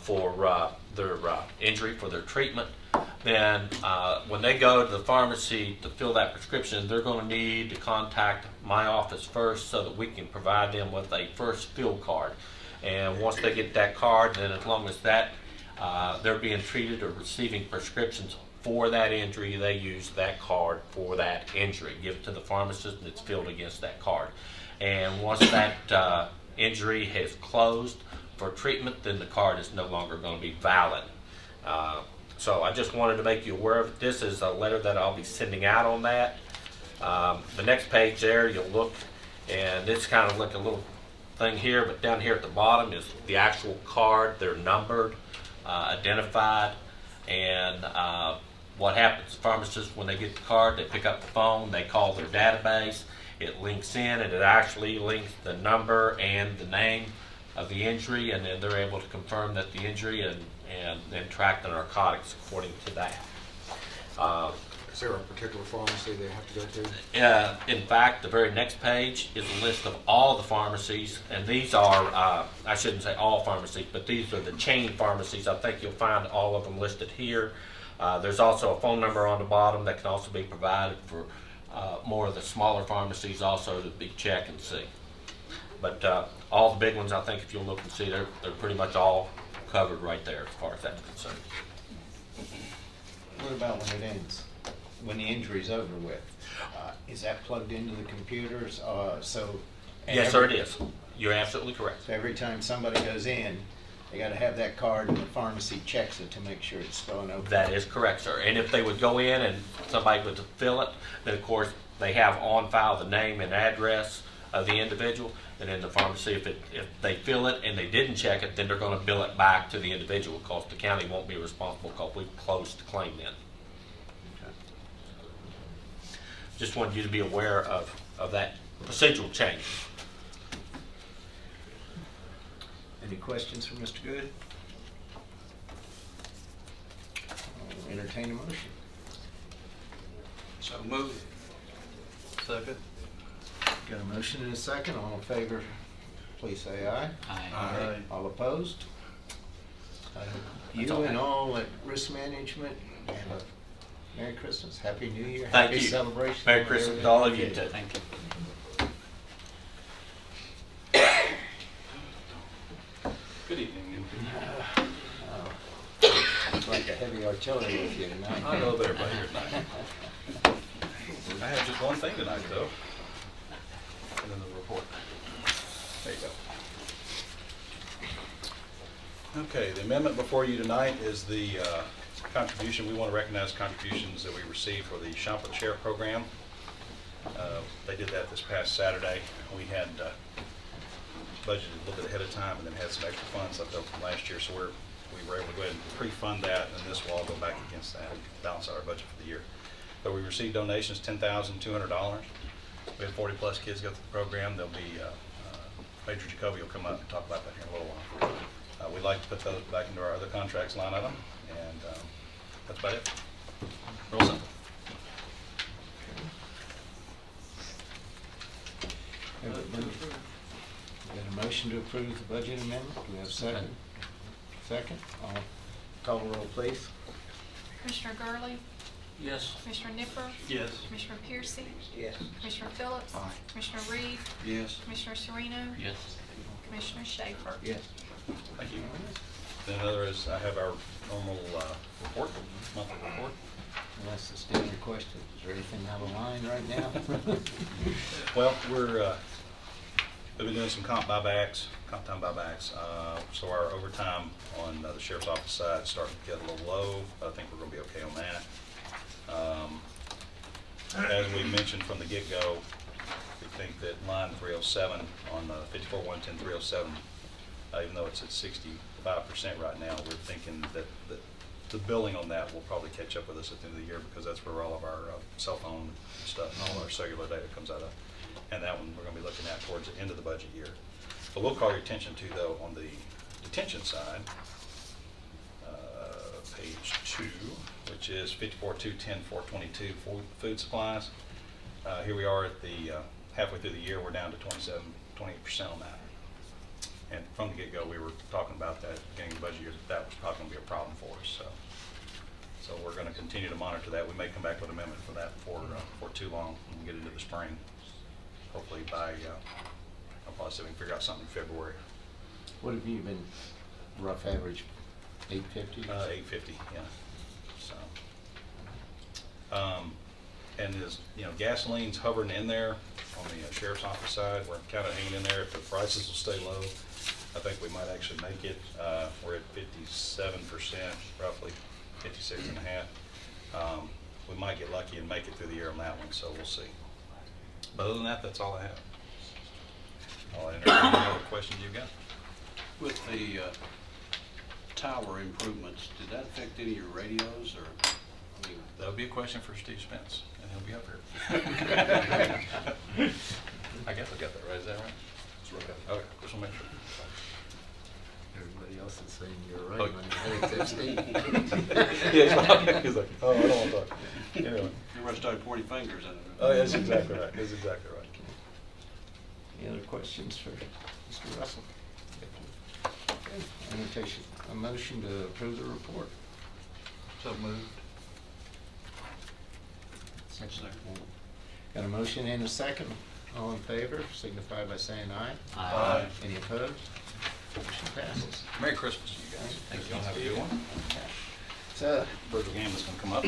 for their injury, for their treatment, then when they go to the pharmacy to fill that prescription, they're going to need to contact my office first so that we can provide them with a first fill card. And once they get that card, then as long as that they're being treated or receiving prescriptions for that injury, they use that card for that injury. Give it to the pharmacist and it's filled against that card. And once that injury has closed for treatment, then the card is no longer going to be valid. So I just wanted to make you aware of it. This is a letter that I'll be sending out on that. The next page there, you'll look, and it's kind of like a little thing here, but down here at the bottom is the actual card. They're numbered, identified, and what happens, pharmacists, when they get the card, they pick up the phone, they call their database, it links in, and it actually links the number and the name of the injury, and then they're able to confirm that the injury and then track the narcotics according to that. Is there a particular pharmacy they have to go to? In fact, the very next page is a list of all the pharmacies, and these are, I shouldn't say all pharmacies, but these are the chain pharmacies. I think you'll find all of them listed here. There's also a phone number on the bottom that can also be provided for more of the smaller pharmacies also to be check and see. But all the big ones, I think if you'll look and see, they're pretty much all covered right there as far as that's concerned. What about when it ends? When the injury's over with? Is that plugged into the computers? Yes, sir, it is. You're absolutely correct. So every time somebody goes in, they got to have that card and the pharmacy checks it to make sure it's still an open. That is correct, sir. And if they would go in and somebody would fill it, then of course they have on file the name and address of the individual. And then the pharmacy, if they fill it and they didn't check it, then they're going to bill it back to the individual because the county won't be responsible because we've closed the claim then. Okay. Just wanted you to be aware of that procedural change. Any questions for Mr. Good? I'll entertain a motion. So moved. Second. Got a motion and a second. All in favor, please say aye. Aye. All opposed? That's You all. and all at Risk Management, and Merry Christmas, Happy New Year, Thank Happy you. celebration. Merry Christmas to all of you too. Thank you. Good evening. It's like a heavy artillery with you tonight. I know that everybody here tonight. I have just one thing tonight, though. And then the report. There you go. Okay, the amendment before you tonight is the contribution. We want to recognize contributions that we received for the Shop with Sheriff program. They did that this past Saturday. We had budgeted a little bit ahead of time and then had some extra funds left over from last year, so we were able to go ahead and pre-fund that, and this will all go back against that and balance out our budget for the year. But we received donations, $10,200. We had 40-plus kids go through the program. There'll be Major Jacoby will come up and talk about that here in a little while. We'd like to put those back into our other contracts line item, and that's about it. Real simple. Got a motion to approve the budget amendment. Do we have a second? Second. All call the roll, please. Commissioner Gurley, Yes. Commissioner Nipper, Yes. Commissioner Piercy, Yes. Commissioner Phillips, Aye. Commissioner Reed, Yes. Commissioner Sereno, Yes. Commissioner Schaefer. Yes. Thank you. Then other is, I have our normal report, monthly report. Well, that's the standard question. Is there anything out of line right now? Well, we've been doing some comp time buybacks. So our overtime on the sheriff's office side is starting to get a little low. I think we're gonna be okay on that. As we mentioned from the get-go, we think that line 307 on 54-110-307, even though it's at 65% right now, we're thinking that the billing on that will probably catch up with us at the end of the year, because that's where all of our cell phone stuff and all our cellular data comes out of. And that one we're going to be looking at towards the end of the budget year. But we'll call your attention to, though, on the detention side, page 2, which is 54-210-422 food supplies. Here we are at the halfway through the year, we're down to 28% on that. And from the get-go, we were talking about that beginning of the budget year, that was probably going to be a problem for us. So we're going to continue to monitor that. We may come back with an amendment for that for too long when we get into the spring. Hopefully by, I'll probably see if we can figure out something in February. What have you been, rough average, 850? 850, yeah. So, and there's, gasoline's hovering in there on the sheriff's office side. We're kind of hanging in there. If the prices will stay low, I think we might actually make it. We're at 57%, roughly 56.5. We might get lucky and make it through the year on that one, so we'll see. But other than that, that's all I have. I'll entertain any other questions you've got. With the tower improvements, did that affect any of your radios, or? I mean, That would be a question for Steve Spence, and he'll be up here. I guess I got that right. Is that right? That's right. Okay, just want to make sure. Everybody else is saying you're right. Oh. When you Steve. Yeah, he's like, oh, I don't want to talk. Anyway. Everybody started pointing fingers at it. Oh, that's exactly right. That's exactly right. Any other questions for Mr. Russell? Okay. A motion to approve the report. So moved. Second. Got a motion and a second. All in favor, signify by saying aye. Aye. Any opposed? Motion passes. Merry Christmas to you guys. Thank you. Y'all have a good one. So, Virgil Gamble's going to come up.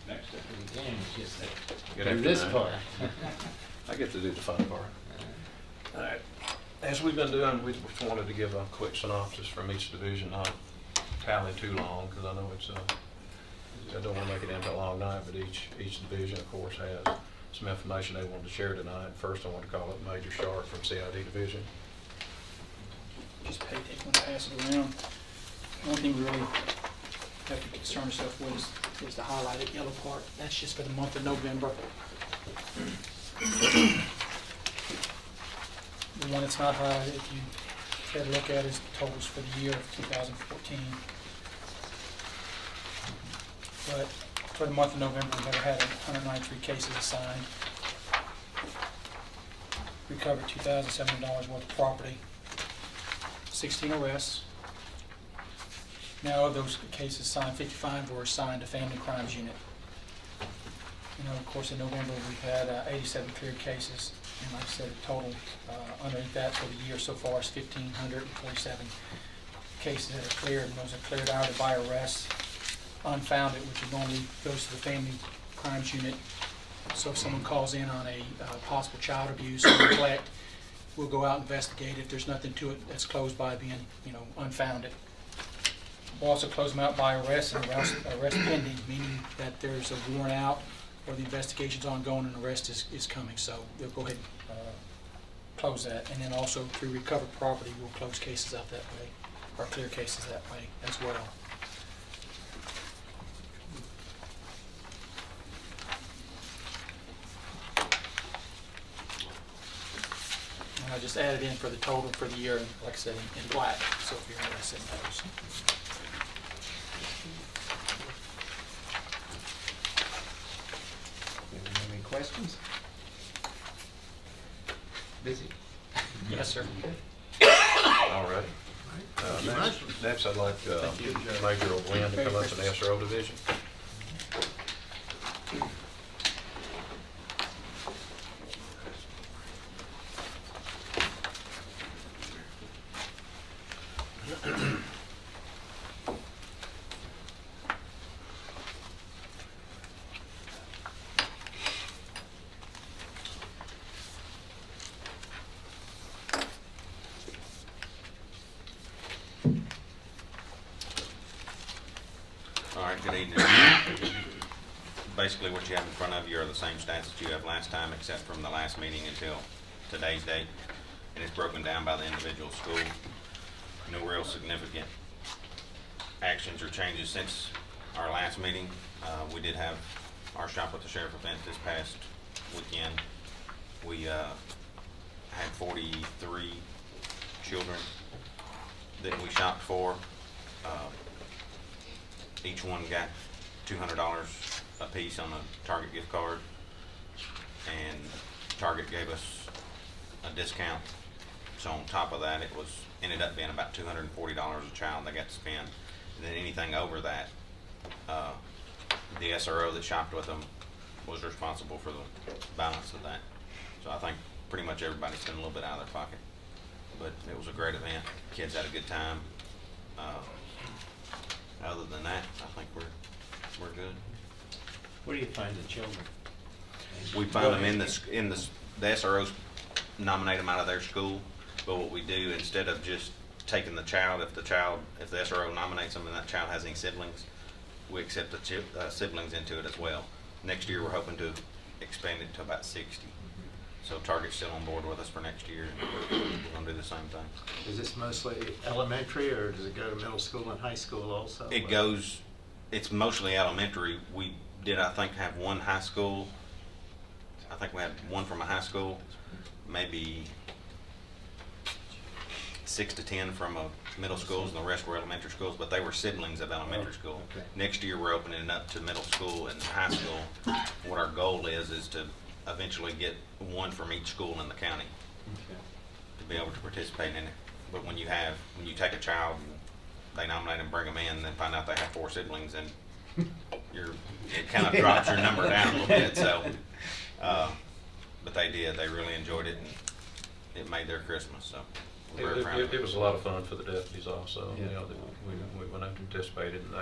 next up again, just Good do this afternoon. part. I get to do the fun part. All right. As we've been doing, we just wanted to give a quick synopsis from each division, not tally too long, because I know it's, I don't want to make it into a long night, but each division, of course, has some information they wanted to share tonight. First, I want to call up Major Sharp from CID Division. Just pay attention when I pass it around. One thing we really have to concern ourselves with is the highlighted yellow part. That's just for the month of November. The one that's not highlighted, if you try to look at, is the totals for the year of 2014. But for the month of November, we never had 193 cases assigned. Recovered $2,700 worth of property. 16 arrests. Now, of those cases assigned, 55 were assigned to Family Crimes Unit. Of course, in November, we've had 87 cleared cases, and like I said, the total underneath that for the year so far is 1,547 cases that are cleared, and those are cleared out by arrest, unfounded, which normally goes to the Family Crimes Unit. So if someone calls in on a possible child abuse or neglect, we'll go out and investigate. If there's nothing to it, that's closed by being, unfounded. We'll also close them out by arrest and arrest pending, meaning that there's a warrant out or the investigation's ongoing and arrest is coming. So we'll go ahead and close that. And then also through recovered property, we'll close cases out that way, or clear cases that way as well. And I just added in for the total for the year, like I said, in black, so if you're interested in those. Any questions? Busy? Yes, sir. All right. Thank you much. Next, I'd like Major O'Glenn to come up to the SRO Division. All right, good evening. Basically, what you have in front of you are the same stats that you have last time, except from the last meeting until today's date. And it's broken down by the individual school. No real significant actions or changes since our last meeting. We did have our Shop with the Sheriff event this past weekend. We had 43 children that we shopped for. Each one got $200 a piece on a Target gift card, and Target gave us a discount. So on top of that, it ended up being about $240 a child they got to spend. And then anything over that, the SRO that shopped with them was responsible for the balance of that. So I think pretty much everybody spent a little bit out of their pocket. But it was a great event. Kids had a good time. Other than that, I think we're good. Where do you find the children? We find them in the SROs nominate them out of their school, but what we do, instead of just taking the child, if the SRO nominates them and that child has any siblings, we accept the siblings into it as well. Next year, we're hoping to expand it to about 60. So Target's still on board with us for next year, and we're gonna do the same thing. Is this mostly elementary, or does it go to middle school and high school also? It's mostly elementary. We did, I think, have one high school. I think we had one from a high school, maybe 6 to 10 from a middle schools, and the rest were elementary schools, but they were siblings of elementary school. Okay. Next year, we're opening it up to middle school and high school. What our goal is to eventually get one from each school in the county to be able to participate in it. But when you take a child and they nominate and bring them in, and then find out they have 4 siblings, and it kind of drops your number down a little bit. So, but they really enjoyed it, and it made their Christmas. So we're very proud of It was a lot of fun for the deputies also. Yeah. You know, we went out and participated, and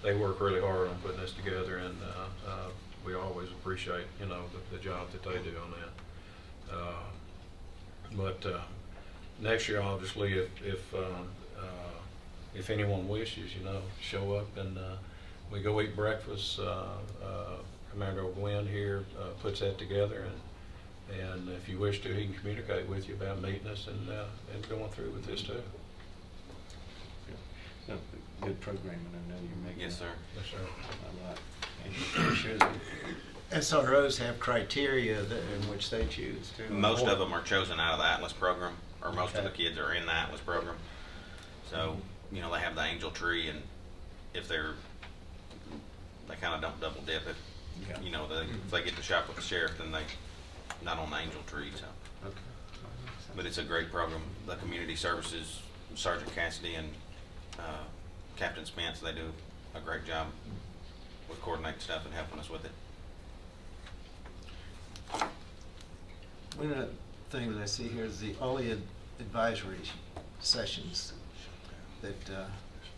they work really hard on putting this together, and we always appreciate, you know, the job that they do on that. But next year, obviously, if anyone wishes, you know, show up and we go eat breakfast. Commander O'Gwen here puts that together, and if you wish to, he can communicate with you about meeting us and going through with this too. Good programming, I know you're making. Yes, sir. Yes, sir. A lot. And I'm sure the SROs have criteria in which they choose too. Most of them are chosen out of the Atlas program, or most of the kids are in the Atlas program. So, you know, they have the Angel Tree, and if they kind of don't double dip. If you know, if they get to shop with the sheriff, then they not on the Angel Tree. So, Okay. but it's a great program. The community services, Sergeant Cassidy and Captain Spence, they do a great job with coordinating stuff and helping us with it. One of the things that I see here is all the advisory sessions that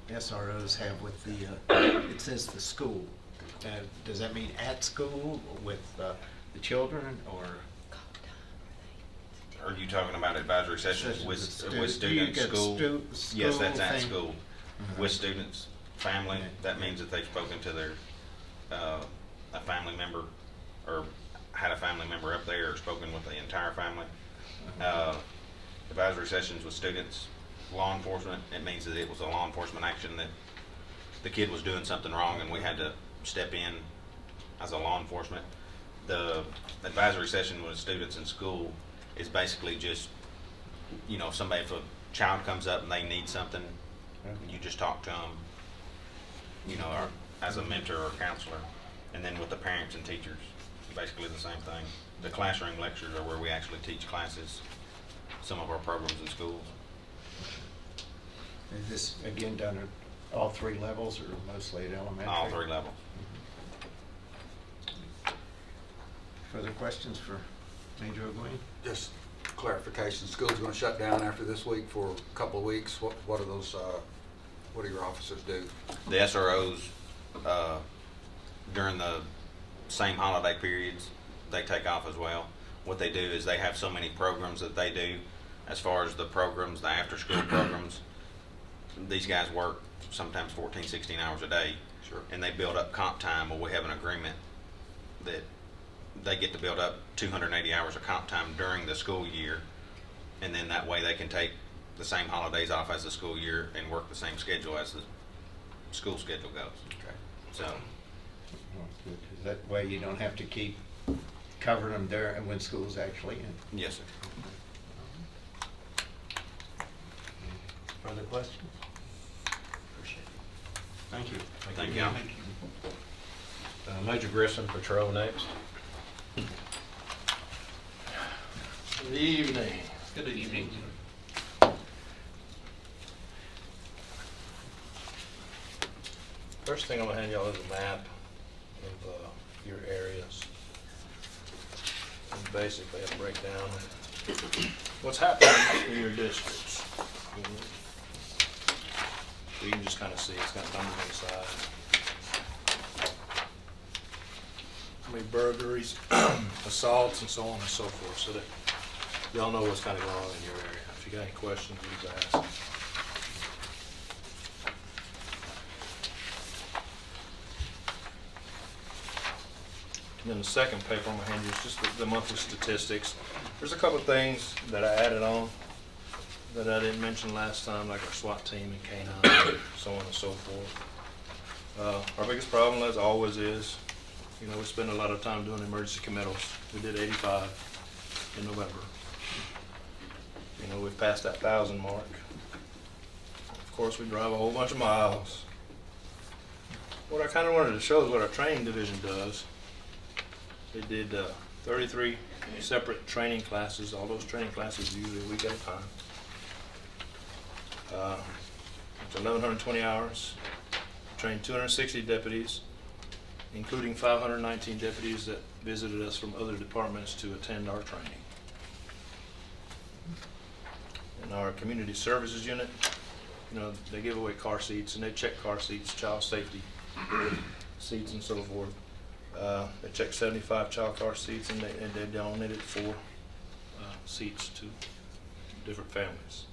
SROs have with it says the school. Does that mean at school with the children, or? Are you talking about advisory sessions with students, school? Yes, that's at school. With students, family. That means that they've spoken to their a family member, or had a family member up there, or spoken with the entire family. Advisory sessions with students, law enforcement. It means that it was a law enforcement action that the kid was doing something wrong, and we had to step in as a law enforcement. The advisory session with students in school is basically just, you know, if a child comes up and they need something, you just talk to them, you know, or as a mentor or counselor. And then with the parents and teachers, basically the same thing. The classroom lectures are where we actually teach classes, some of our programs in schools. Is this again done at all 3 levels, or mostly at elementary? All 3 levels. Further questions for Major O'Gwen? Just clarification, school's gonna shut down after this week for a couple of weeks. What are those, what do your officers do? The SROs, during the same holiday periods, they take off as well. What they do is they have so many programs that they do, as far as the programs, the after-school programs. These guys work sometimes 14, 16 hours a day. Sure. And they build up comp time. Well, we have an agreement that they get to build up 280 hours of comp time during the school year, and then that way they can take the same holidays off as the school year and work the same schedule as the school schedule goes. Okay. So, That way you don't have to keep covering them there and when school's actually in. yes, sir. Further questions? Appreciate it. Thank you. Thank you. Major Grissom, patrol next. Good evening. Good evening. First thing I'm gonna hand y'all is a map of your areas. And basically a breakdown of what's happening in your districts. So you can just kind of see, it's got numbers on the side. How many burglaries, assaults, and so on and so forth, so that y'all know what's kind of going on in your area. If you got any questions, please ask. And then the second paper I'm gonna hand you is just the monthly statistics. There's a couple of things that I added on that I didn't mention last time, like our SWAT team and K-9, so on and so forth. Our biggest problem, as always, is, you know, we spend a lot of time doing emergency committals. We did 85 in November. You know, we've passed that 1,000 mark. Of course, we drive a whole bunch of miles. What I kind of wanted to show is what our training division does. They did 33 separate training classes. All those training classes usually a week at a time. It's 1,120 hours. Trained 260 deputies, including 519 deputies that visited us from other departments to attend our training. In our community services unit, you know, they give away car seats and they check car seats, child safety seats and so forth. They checked 75 child car seats and they donated 4 seats to different families.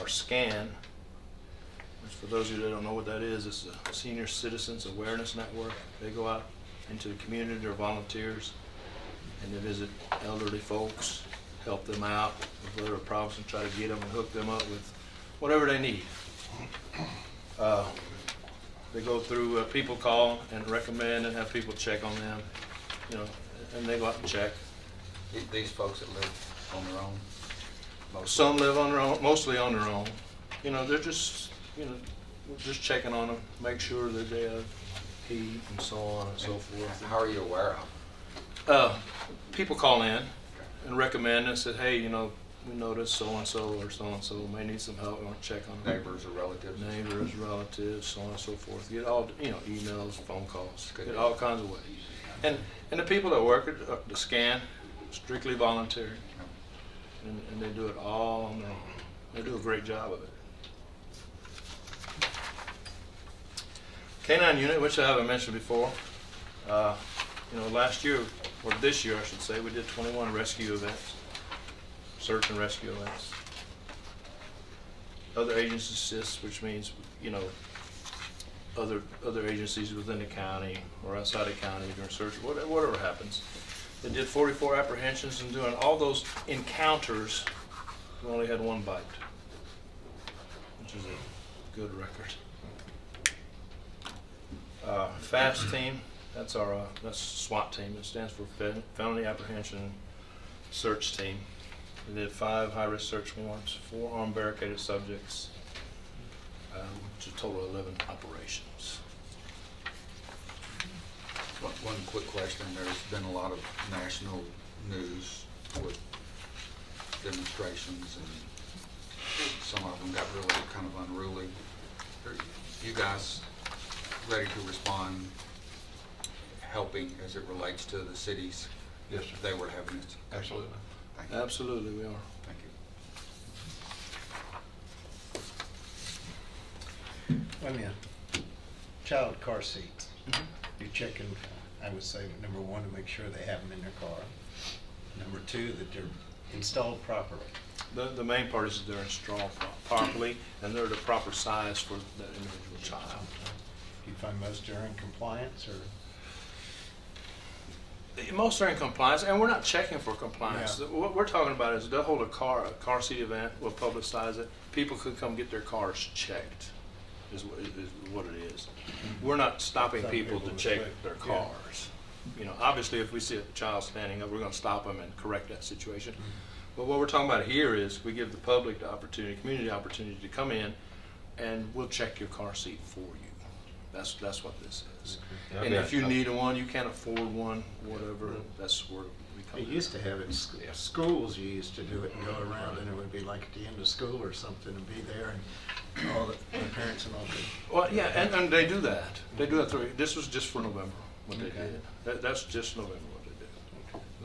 Our SCAN, which for those of you that don't know what that is, it's a Senior Citizens Awareness Network. They go out into the community, they're volunteers, and they visit elderly folks, help them out with whatever problems and try to get them and hook them up with whatever they need. They go through, people call and recommend and have people check on them, you know, and they go out and check. These folks that live on their own? Some live on their own, mostly on their own. You know, they're just, you know, we're just checking on them, make sure that they have heat and so on and so forth. How are you aware of? People call in and recommend and say, hey, you know, we noticed so-and-so or so-and-so may need some help, we want to check on them. Neighbors or relatives? Neighbors, relatives, so on and so forth. Get all, you know, emails, phone calls, Good. get all kinds of ways. And the people that work at the SCAN, strictly voluntary, and they do it all on their own. They do a great job of it. K-9 unit, which I haven't mentioned before, you know, last year, or this year I should say, we did 21 rescue events, search and rescue events. Other agencies assist, which means, you know, other agencies within the county or outside the county during search, whatever happens. They did 44 apprehensions, and doing all those encounters, we only had 1 bite, which is a good record. FAST team, that's SWAT team. It stands for Felony Apprehension Search Team. We did 5 high-risk search warrants, 4 armed barricaded subjects, which is a total of 11 operations. One quick question. There's been a lot of national news with demonstrations, and some of them got really kind of unruly. Are you guys ready to respond, helping as it relates to the cities? Yes, sir. They were having it. Absolutely. Thank you. Absolutely, we are. Thank you. Wait a minute. Child car seats. You're checking, I would say, number one, to make sure they have them in their car. Number two, that they're installed properly. The main part is they're installed properly and they're the proper size for that individual child. Do you find most are in compliance, or? Most are in compliance, and we're not checking for compliance. Yeah. What we're talking about is they'll hold a car seat event, we'll publicize it. People could come get their cars checked, is what it is. We're not stopping Some people to people check would their check, yeah. cars. You know, obviously, if we see a child standing up, we're going to stop them and correct that situation. But what we're talking about here is we give the public the opportunity, community opportunity to come in, and we'll check your car seat for you. That's what this is. Okay. And if you need one, you can't afford one, whatever, that's where we come You in. used to have it in schools, you used to do it and go around, and it would be like at the end of school or something, and be there, and all the parents and all the. Well, yeah, and they do that. They do that through, this was just for November, what they Okay. did. That's just November, what they did.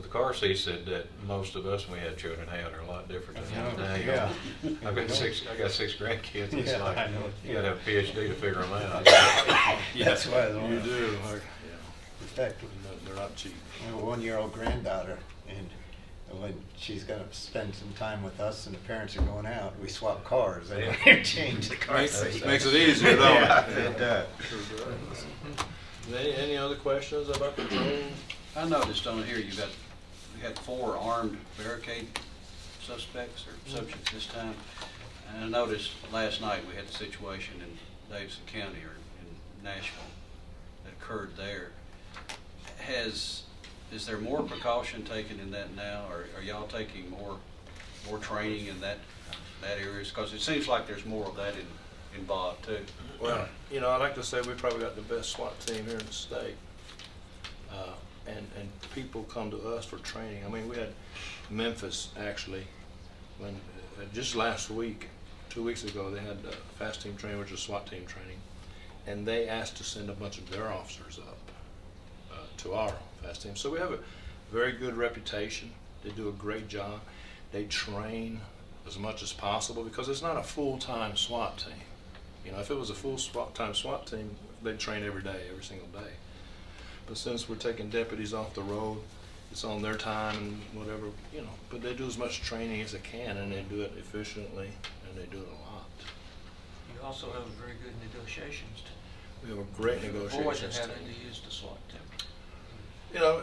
The car seats that most of us, when we had children, had are a lot different than I know, now. yeah. I got six grandkids. It's Yeah, like, I know. you gotta have a PhD to figure them out. That's why I don't You know. do, In fact, they're not cheap. I have a 1-year-old granddaughter, and when she's gonna spend some time with us and the parents are going out, we swap cars, and we change the car seat. Makes it easier, don't it? Yeah, it does. Sure does. Any other questions about the drone? I noticed on here you had 4 armed barricade suspects or subjects this time. And I noticed last night we had a situation in Davidson County or in Nashville that occurred there. Is there more precaution taken in that now, or are y'all taking more training in that area? Because it seems like there's more of that involved too. Well, you know, I like to say we probably got the best SWAT team here in the state. And people come to us for training. I mean, we had Memphis actually, when just last week, 2 weeks ago, they had fast team training, which is SWAT team training, and they asked to send a bunch of their officers up to our fast team. So we have a very good reputation. They do a great job. They train as much as possible because it's not a full-time SWAT team. You know, if it was a full-time SWAT team, they'd train every day, every single day. But since we're taking deputies off the road, it's on their time and whatever, you know, but they do as much training as they can, and they do it efficiently, and they do it a lot. You also have very good negotiations. We have a great negotiations Avoid team. having to use the SWAT team. You know,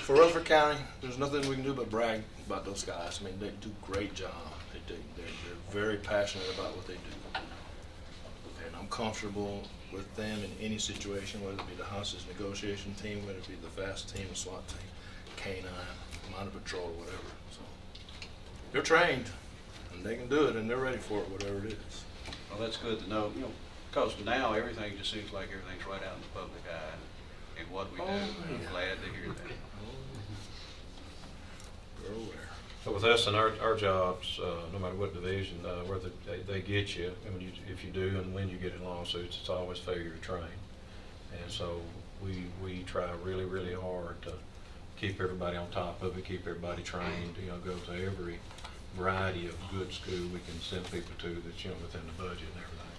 for Rutherford County, there's nothing we can do but brag about those guys. I mean, they do a great job. They're very passionate about what they do. And I'm comfortable with them in any situation, whether it be the hostage negotiation team, whether it be the fast team, the SWAT team, K-9, Minor Patrol, or whatever. So they're trained, and they can do it, and they're ready for it, whatever it is. Well, that's good to know, you know, because now everything just seems like everything's right out in the public eye. And what we do, I'm glad to hear that. They're aware. But with us and our jobs, no matter what division, whether they get you, I mean, if you do and when you get in lawsuits, it's always failure to train. And so we try really, really hard to keep everybody on top of it, keep everybody trained, you know, go to every variety of good school we can send people to that's, you know, within the budget and everything.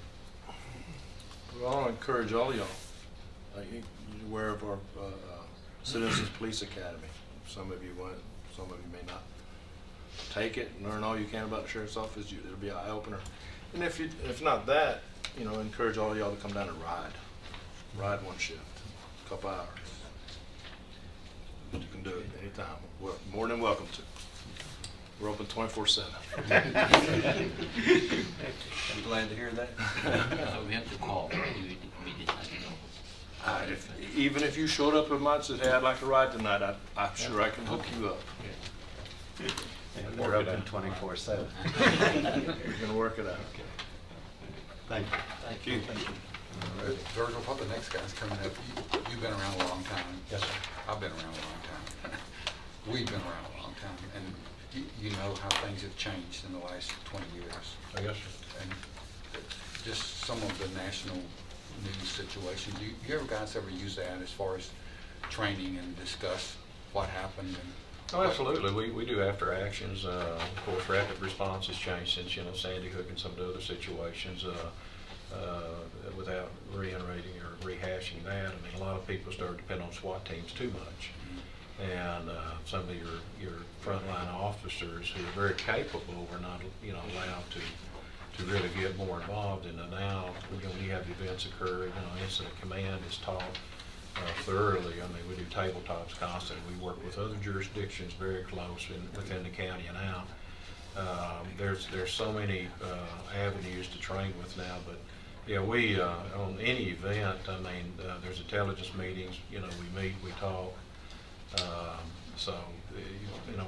Well, I'll encourage all of y'all. You're aware of our Citizens Police Academy. Some of you went, some of you may not. Take it and learn all you can about the sheriff's office. It'll be an eye opener. And if not that, you know, encourage all of y'all to come down and ride one shift, a couple hours. You can do it anytime. We're more than welcome to. We're open 24/7. I'm glad to hear that. So we have to call. We didn't have to go. Even if you showed up and might said, hey, I'd like to ride tonight, I'm sure I can hook you up. And we're open 24/7. We're going to work it out. Thank you. Thank you. Virgil, what the next guy's coming up, you've been around a long time. Yes, sir. I've been around a long time. We've been around a long time, and you know how things have changed in the last 20 years. I guess so. And just some of the national news situation, do you ever guys ever use that as far as training and discuss what happened and Oh, absolutely. We do after actions. Of course, rapid response has changed since, Sandy Hook and some of the other situations. Without reiterating or rehashing that, I mean, a lot of people started to depend on SWAT teams too much. And some of your frontline officers who are very capable were not, allowed to really get more involved. And now, when you have events occur, incident command is taught thoroughly. I mean, we do tabletops constantly. We work with other jurisdictions very close within the county and out. There's so many avenues to train with now, but yeah, we on any event, I mean, there's intelligence meetings. We meet, we talk. So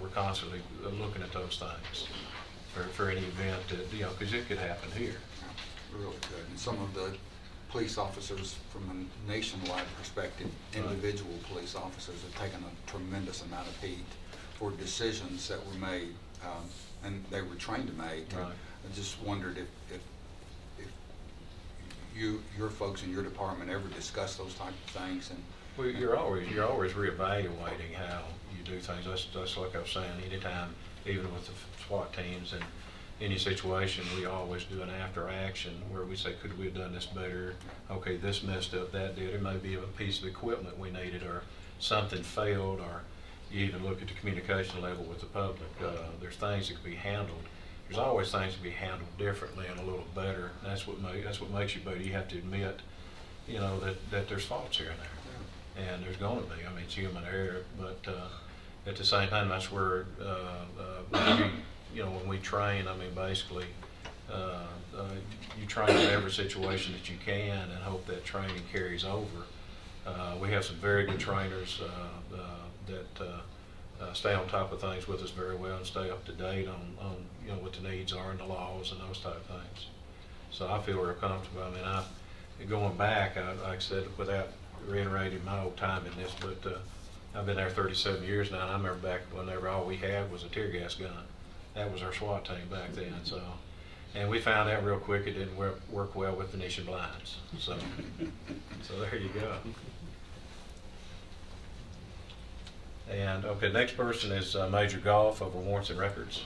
we're constantly looking at those things for any event that because it could happen here. Really good. And some of the police officers, from a nationwide perspective, individual police officers have taken a tremendous amount of heat for decisions that were made, and they were trained to make. Right. I just wondered if your folks in your department ever discuss those type of things. And well, you're always reevaluating how you do things. That's like I was saying. Anytime, even with the SWAT teams and any situation, we always do an after action where we say, could we have done this better? Okay, this messed up, that did. It may be a piece of equipment we needed, or something failed, or you even look at the communication level with the public. There's things that can be handled. There's always things to be handled differently and a little better. That's what makes you better. You have to admit, that there's faults here and there, and there's going to be. I mean, it's human error, but at the same time, that's where when we train, I mean, basically, you train in every situation that you can and hope that training carries over. We have some very good trainers that stay on top of things with us very well and stay up to date on what the needs are and the laws and those type of things. So I feel real comfortable. I mean, going back, like I said, without reiterating my old time in this, but I've been there 37 years now, and I remember back whenever all we had was a tear gas gun. That was our SWAT team back then. So, and we found out real quick it didn't work well with Venetian blinds. So there you go. And okay, next person is Major Goff over Warrants and Records.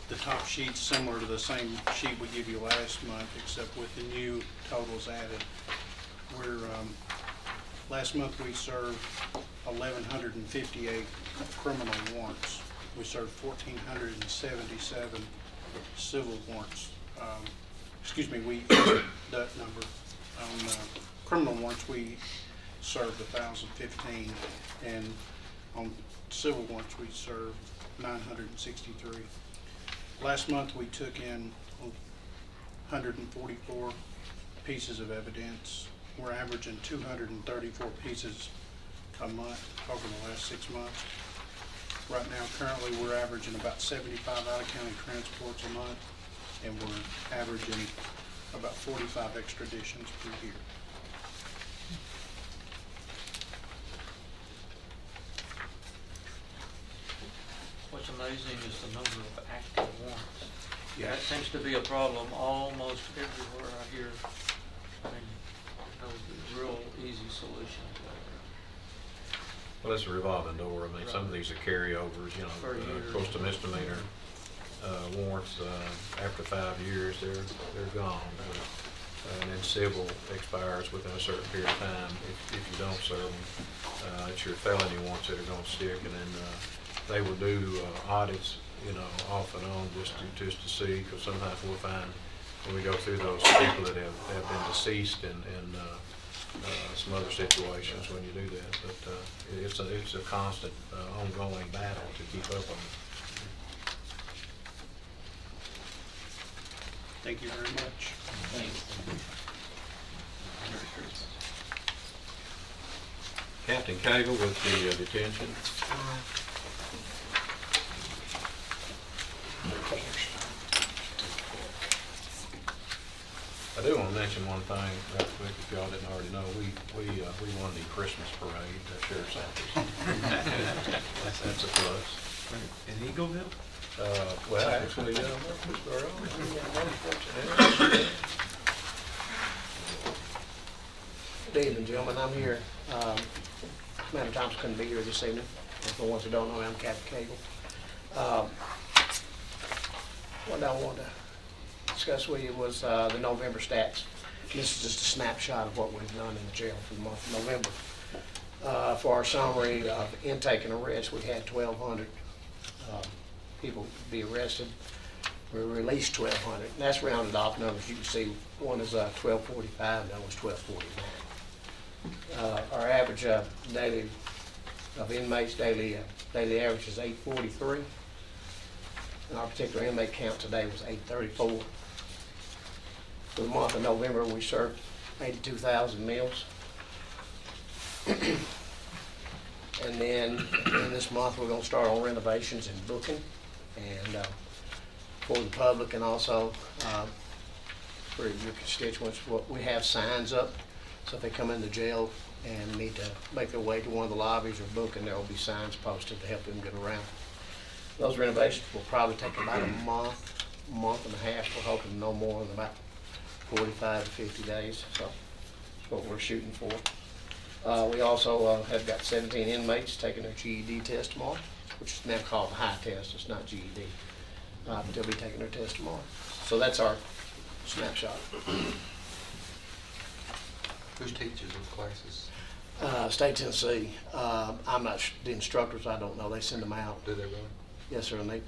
The top sheet's similar to the same sheet we gave you last month, except with the new totals added. Last month we served 1,158 criminal warrants. We served 1,477 civil warrants. That number. On criminal warrants, we served 1,015, and on civil warrants, we served 963. Last month, we took in 144 pieces of evidence. We're averaging 234 pieces a month over the last 6 months. Right now, currently, we're averaging about 75 out-of-county transports a month, and we're averaging about 45 extraditions per year. What's amazing is the number of active warrants. Yeah. That seems to be a problem almost everywhere I hear. I mean, no real easy solution to that. Well, it's a revolving door. I mean, some of these are carryovers, close to misdemeanor warrants. After 5 years, they're gone. And then civil expires within a certain period of time if you don't serve them. It's your felony warrants that are going to stick, and then they will do audits, off and on just to see, because sometimes we'll find when we go through those people that have been deceased in some other situations when you do that. But it's a constant ongoing battle to keep up on it. Thank you very much. Thanks. Captain Cagle with the detention. do want to mention one thing real quick, if y'all didn't already know, we won the Christmas parade, Sheriff's Office. That's a plus. In Eagleville? Well, actually, Good evening, gentlemen. I'm here. Madam Thompson couldn't be here this evening. And for the ones who don't know, I'm Captain Cagle. What I wanted to discuss with you was the November stats. This is just a snapshot of what we've done in the jail for the month of November. For our summary of intake and arrest, we had 1,200 people be arrested. We released 1,200. And that's rounded off numbers. You can see one is 1,245, the other was 1,249. Our average daily of inmates, daily average is 843. And our particular inmate count today was 834. For the month of November, we served 82,000 meals. And then in this month, we're going to start on renovations and booking, and for the public and also for your constituents. We have signs up, so if they come into jail and need to make their way to one of the lobbies or booking, there will be signs posted to help them get around. Those renovations will probably take about a month and a half. We're hoping no more than about 45 to 50 days, so that's what we're shooting for. We also have got 17 inmates taking their GED test tomorrow, which is now called the high test. It's not GED. But they'll be taking their test tomorrow. So that's our snapshot. Who teaches those classes? State Tennessee. I'm not the instructors. I don't know. They send them out. Do they really? Yes, sir. And they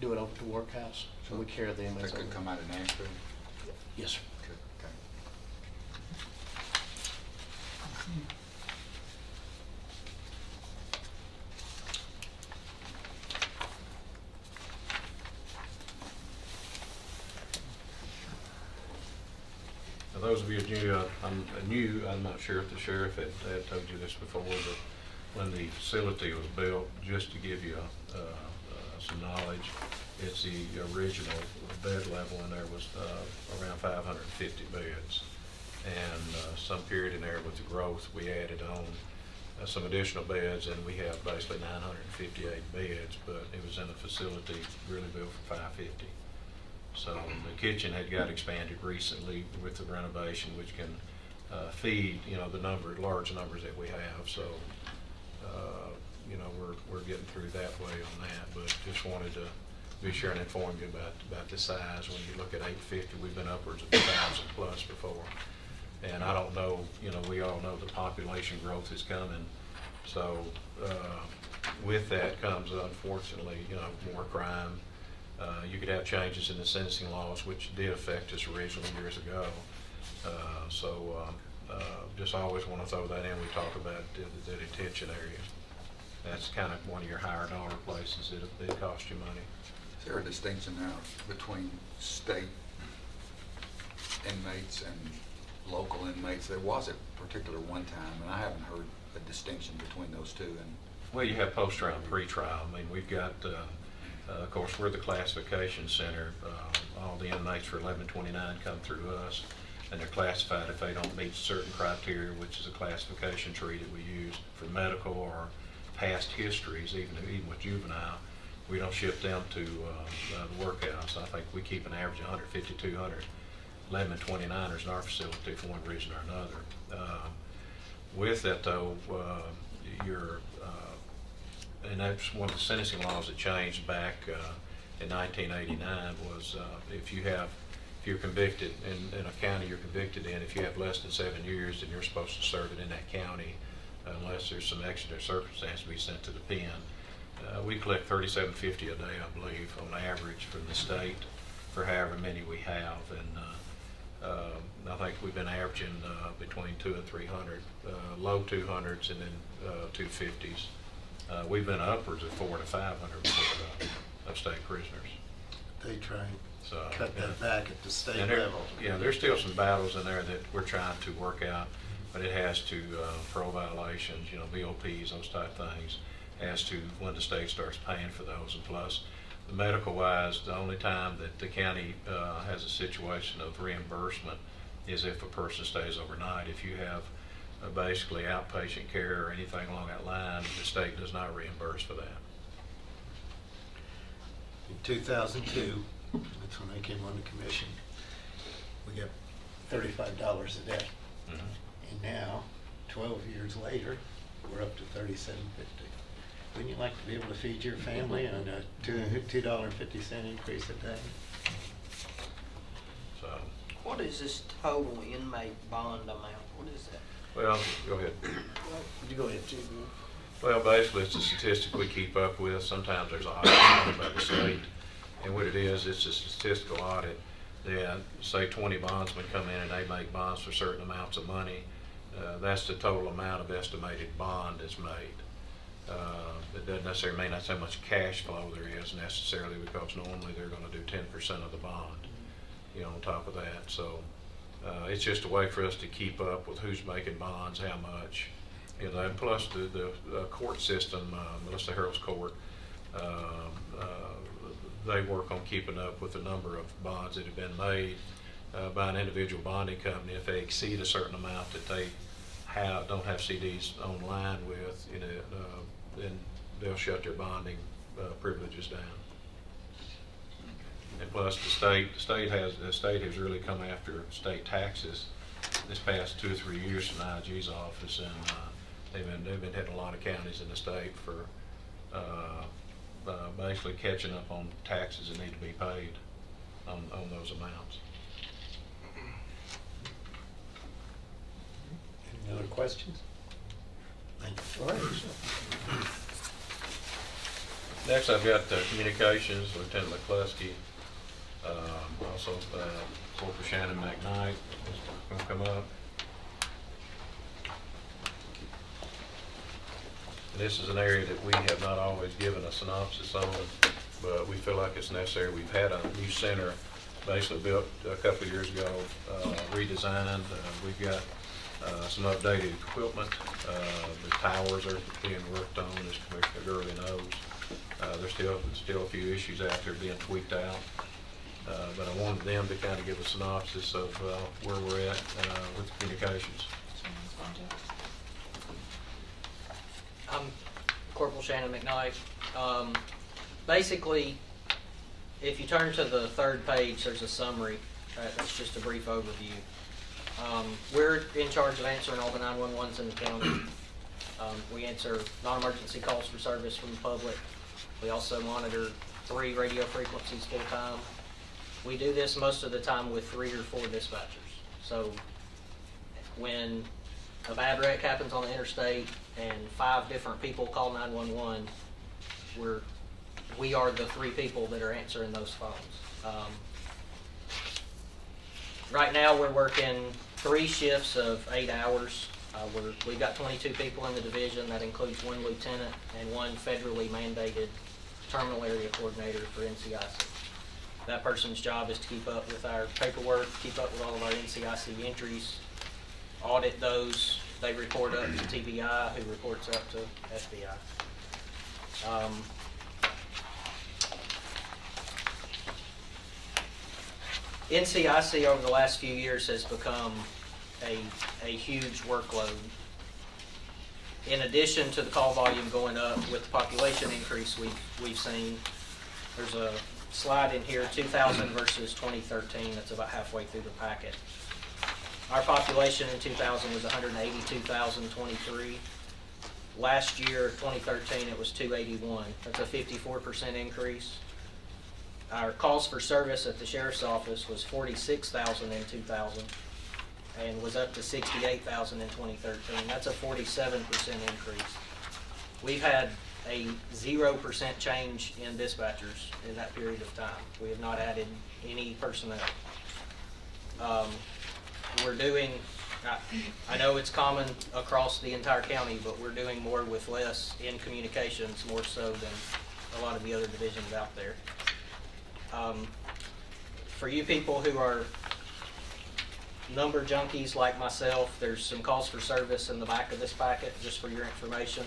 do it over at the workhouse. So we carry the inmates. They could come out of Nashville? Yes, sir. Good, okay. For those of you new, I'm not sure if the sheriff had told you this before, but when the facility was built, just to give you some knowledge, it's the original bed level, and there was around 550 beds. And some period in there with the growth, we added on some additional beds, and we have basically 958 beds, but it was in a facility really built for 550. So the kitchen had got expanded recently with the renovation, which can feed, the large numbers that we have. So, we're getting through that way on that, but just wanted to be sure and inform you about the size. When you look at 850, we've been upwards of 1,000 plus before. And I don't know, we all know the population growth is coming. So with that comes, unfortunately, more crime. You could have changes in the sentencing laws, which did affect us originally years ago. Just always want to throw that in. We talk about the detention areas. That's kind of one of your higher dollar places that cost you money. Is there a distinction now between state inmates and local inmates? There was a particular one time, and I haven't heard a distinction between those two. Well, you have post-trial and pre-trial. I mean, we've got, of course, we're the classification center. All the inmates for 1129 come through us, and they're classified if they don't meet certain criteria, which is a classification tree that we use for medical or past histories, even with juvenile. We don't ship them to the workhouse. I think we keep an average of 150, 200 1129ers in our facility for one reason or another. With that, though, and that's one of the sentencing laws that changed back in 1989 was if you're convicted in a county you're convicted in, if you have less than 7 years, then you're supposed to serve it in that county unless there's some exigent circumstance to be sent to the pen. We collect $37.50 a day, I believe, on average from the state for however many we have, and I think we've been averaging between 200 and 300, low 200s and then 250s. We've been upwards of 400 to 500 of state prisoners. They try and So, cut that back at the state there, level. Yeah, there's still some battles in there that we're trying to work out, but it has to, parole violations, VOPs, those type things, as to when the state starts paying for those. And plus, the medical wise, the only time that the county has a situation of reimbursement is if a person stays overnight. If you have basically outpatient care or anything along that line, the state does not reimburse for that. In 2002, that's when I came on the commission, we got $35 a day. And now, 12 years later, we're up to $37.50. Wouldn't you like to be able to feed your family on a $2.50 increase a day? So, What is this total inmate bond amount? What is that? well, go ahead. You go ahead, too. Well, basically, it's a statistic we keep up with. Sometimes there's audits done by the state. And what it is, it's a statistical audit. Say 20 bondsmen come in and they make bonds for certain amounts of money. That's the total amount of estimated bond that's made. It doesn't necessarily mean that's how much cash flow there is necessarily, because normally they're going to do 10% of the bond, on top of that. So it's just a way for us to keep up with who's making bonds, how much. And plus the court system, Melissa Harrell's court, they work on keeping up with the number of bonds that have been made by an individual bonding company. If they exceed a certain amount that they don't have CDs online with, then they'll shut their bonding privileges down. And plus, the state has really come after state taxes this past 2 or 3 years from IG's office, and they've been hitting a lot of counties in the state for basically catching up on taxes that need to be paid on those amounts. Any other questions? Thank you. All right. Next, I've got communications, Lieutenant McCluskey, also Corporal Shannon McKnight is going to come up. This is an area that we have not always given a synopsis on, but we feel like it's necessary. We've had a new center basically built a couple of years ago, redesigned. We've got some updated equipment. The towers are being worked on, as Commissioner Gurley knows. There's still a few issues out there being tweaked out. But I wanted them to kind of give a synopsis of where we're at with communications. I'm Corporal Shannon McKnight. Basically, if you turn to the third page, there's a summary. That's just a brief overview. We're in charge of answering all the 911s in the county. We answer non-emergency calls for service from the public. We also monitor 3 radio frequencies full time. We do this most of the time with 3 or 4 dispatchers. So when a bad wreck happens on the interstate and 5 different people call 911, we are the 3 people that are answering those phones. Right now we're working 3 shifts of 8 hours. We've got 22 people in the division. That includes 1 lieutenant and 1 federally mandated terminal area coordinator for NCIC. That person's job is to keep up with our paperwork, keep up with all of our NCIC entries, audit those. They report up to TBI, who reports up to FBI. NCIC over the last few years has become a huge workload. In addition to the call volume going up with the population increase we've seen, there's a slide in here, 2000 versus 2013. That's about halfway through the packet. Our population in 2000 was 182,023. Last year, 2013, it was 281. That's a 54% increase. Our calls for service at the Sheriff's Office was 46,000 in 2000 and was up to 68,000 in 2013. That's a 47% increase. We've had a 0% change in dispatchers in that period of time. We have not added any personnel. We're doing, I know it's common across the entire county, but we're doing more with less in communications, more so than a lot of the other divisions out there. For you people who are number junkies like myself, there's some calls for service in the back of this packet, just for your information.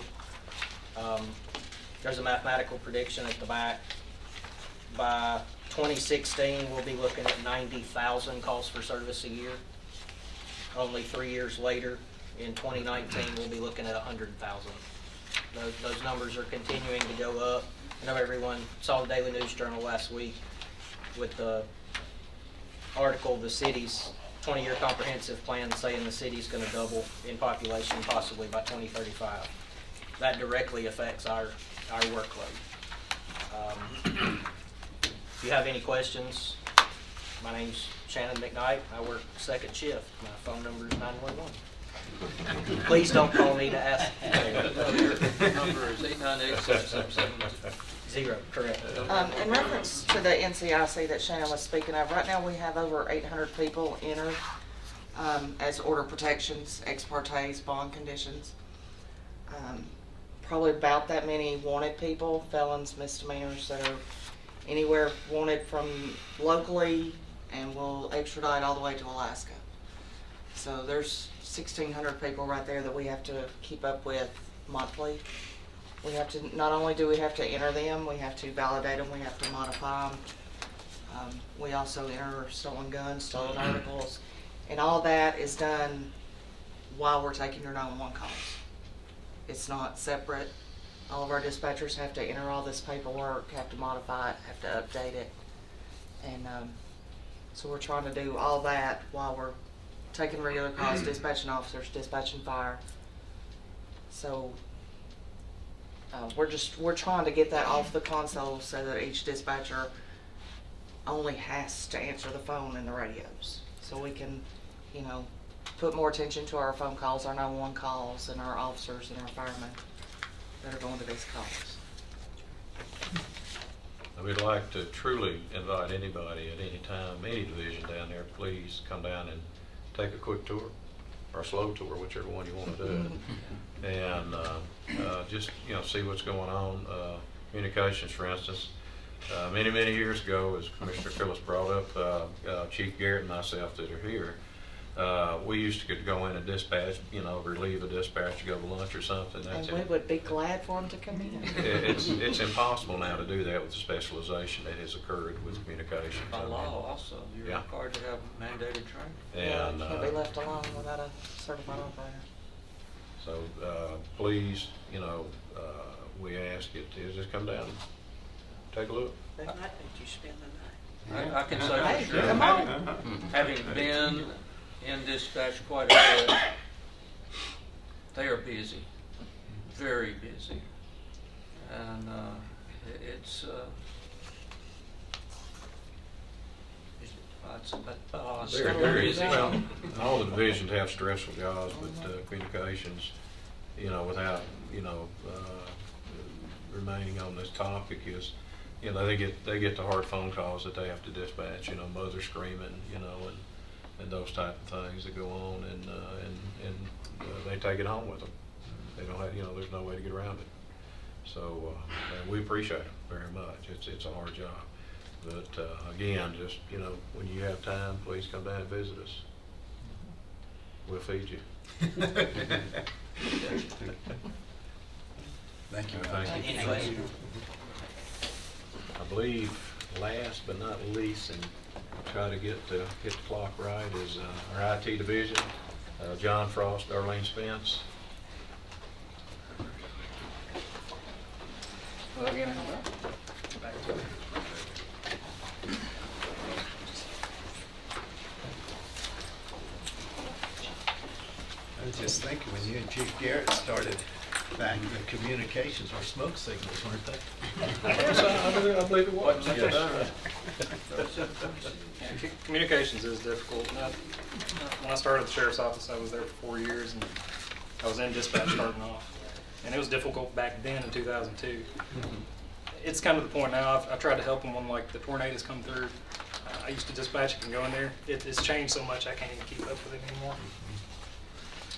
There's a mathematical prediction at the back. By 2016, we'll be looking at 90,000 calls for service a year. only 3 years later, in 2019, we'll be looking at 100,000. Those numbers are continuing to go up. I know everyone saw the Daily News Journal last week with the article, the city's 20-year comprehensive plan saying the city's going to double in population possibly by 2035. That directly affects our workload. If you have any questions, my name's Shannon McKnight. I work second shift. My phone number is 911. Please don't call me to ask. Your number is 898-777. Correct. In reference to the NCIC that Shannon was speaking of, right now we have over 800 people entered as order protections, ex partes, bond conditions. Probably about that many wanted people, felons, misdemeanors that are anywhere wanted from locally and will extradite all the way to Alaska. So there's 1,600 people right there that we have to keep up with monthly. We have to, not only do we have to enter them, we have to validate them, we have to modify them. We also enter stolen guns, stolen articles, and all that is done while we're taking your 911 calls. It's not separate. All of our dispatchers have to enter all this paperwork, have to modify it, have to update it. And so we're trying to do all that while we're taking regular calls, dispatching officers, dispatching fire. So we're trying to get that off the console so that each dispatcher only has to answer the phone and the radios. So we can, you know, put more attention to our phone calls, our 911 calls, and our officers and our firemen that are going to these calls. We'd like to truly invite anybody at any time, any division down there, please come down and take a quick tour, or a slow tour, whichever one you want to do. And just, you know, see what's going on. Communications, for instance, many years ago, as Commissioner Phillips brought up, Chief Garrett and myself that are here, we used to go in and dispatch, you know, relieve a dispatch to go to lunch or something. That's And we would be glad for them to come in. It's impossible now to do that with the specialization that has occurred with communications. By law also, you're Yeah. required to have mandated training. And Can't be left alone without a certified operator. so please, you know, we ask you to just come down and take a look. They might make you spend the night. I can say Hey, for sure, come on. having been in dispatch quite a bit, they are busy, very busy. And it's There is, well, all the divisions have stressful jobs, but communications, you know, without, you know, remaining on this topic is, you know, they get the hard phone calls that they have to dispatch, you know, mother screaming, you know, and those type of things that go on, and they take it home with them. They don't have, you know, there's no way to get around it. So and we appreciate it very much. It's a hard job. But again, just, you know, when you have time, please come down and visit us. We'll feed you. Thank you. Thank you. Anyway. I believe last but not least, and try to hit the clock right, is our IT division, John Frost, Darlene Spence. I was just thinking, when you and Chief Garrett started back, the communications were smoke signals, weren't they? I believe it was. Communications is difficult. When I started at the sheriff's office, I was there for 4 years, and I was in dispatch starting off. And it was difficult back then in 2002. It's come to the point now, I've tried to help them when like the tornadoes come through. I used to dispatch and go in there. It's changed so much I can't even keep up with it anymore.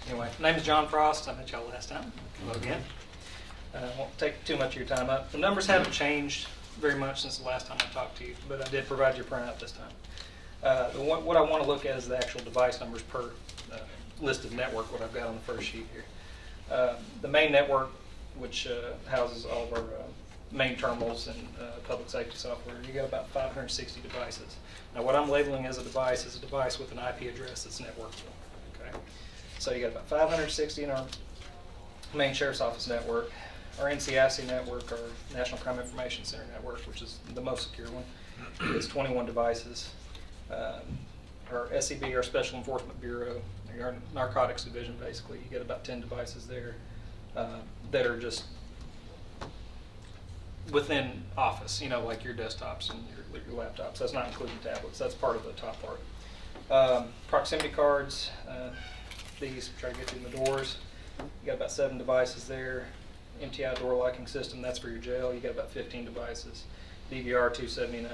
Anyway, my name is John Frost. I met y'all last time. Hello again. I won't take too much of your time up. The numbers haven't changed very much since the last time I talked to you, but I did provide you a printout this time. What I want to look at is the actual device numbers per listed network, what I've got on the first sheet here. The main network, which houses all of our main terminals and public safety software, you got about 560 devices. Now what I'm labeling as a device is a device with an IP address that's networkable. Okay? Okay. So you got about 560 in our main sheriff's office network. Our NCIC network, our National Crime Information Center network, which is the most secure one, is 21 devices. Our SEB, our Special Enforcement Bureau, our narcotics division, basically, you get about 10 devices there that are just within office, you know, like your desktops and your laptops. That's not including tablets. That's part of the top part. Proximity cards, these try to get you in the doors. You got about 7 devices there. MTI door locking system, that's for your jail. You got about 15 devices. DVR 279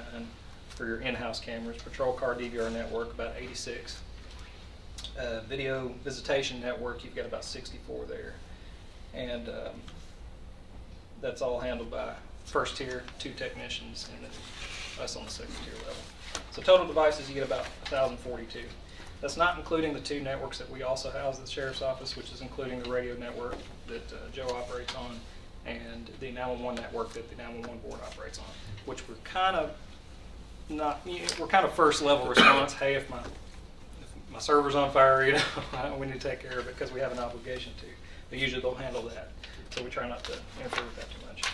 for your in-house cameras. Patrol car DVR network, about 86. Video visitation network, you've got about 64 there. And that's all handled by first tier, 2 technicians, and then us on the second tier level. So total devices, you get about 1,042. That's not including the 2 networks that we also house at the Sheriff's Office, which is including the radio network that Joe operates on and the 911 network that the 911 board operates on, which we're kind of not, we're kind of first level response. Hey, if my server's on fire, you know, we need to take care of it because we have an obligation to. But usually they'll handle that. So we try not to interfere with that too much.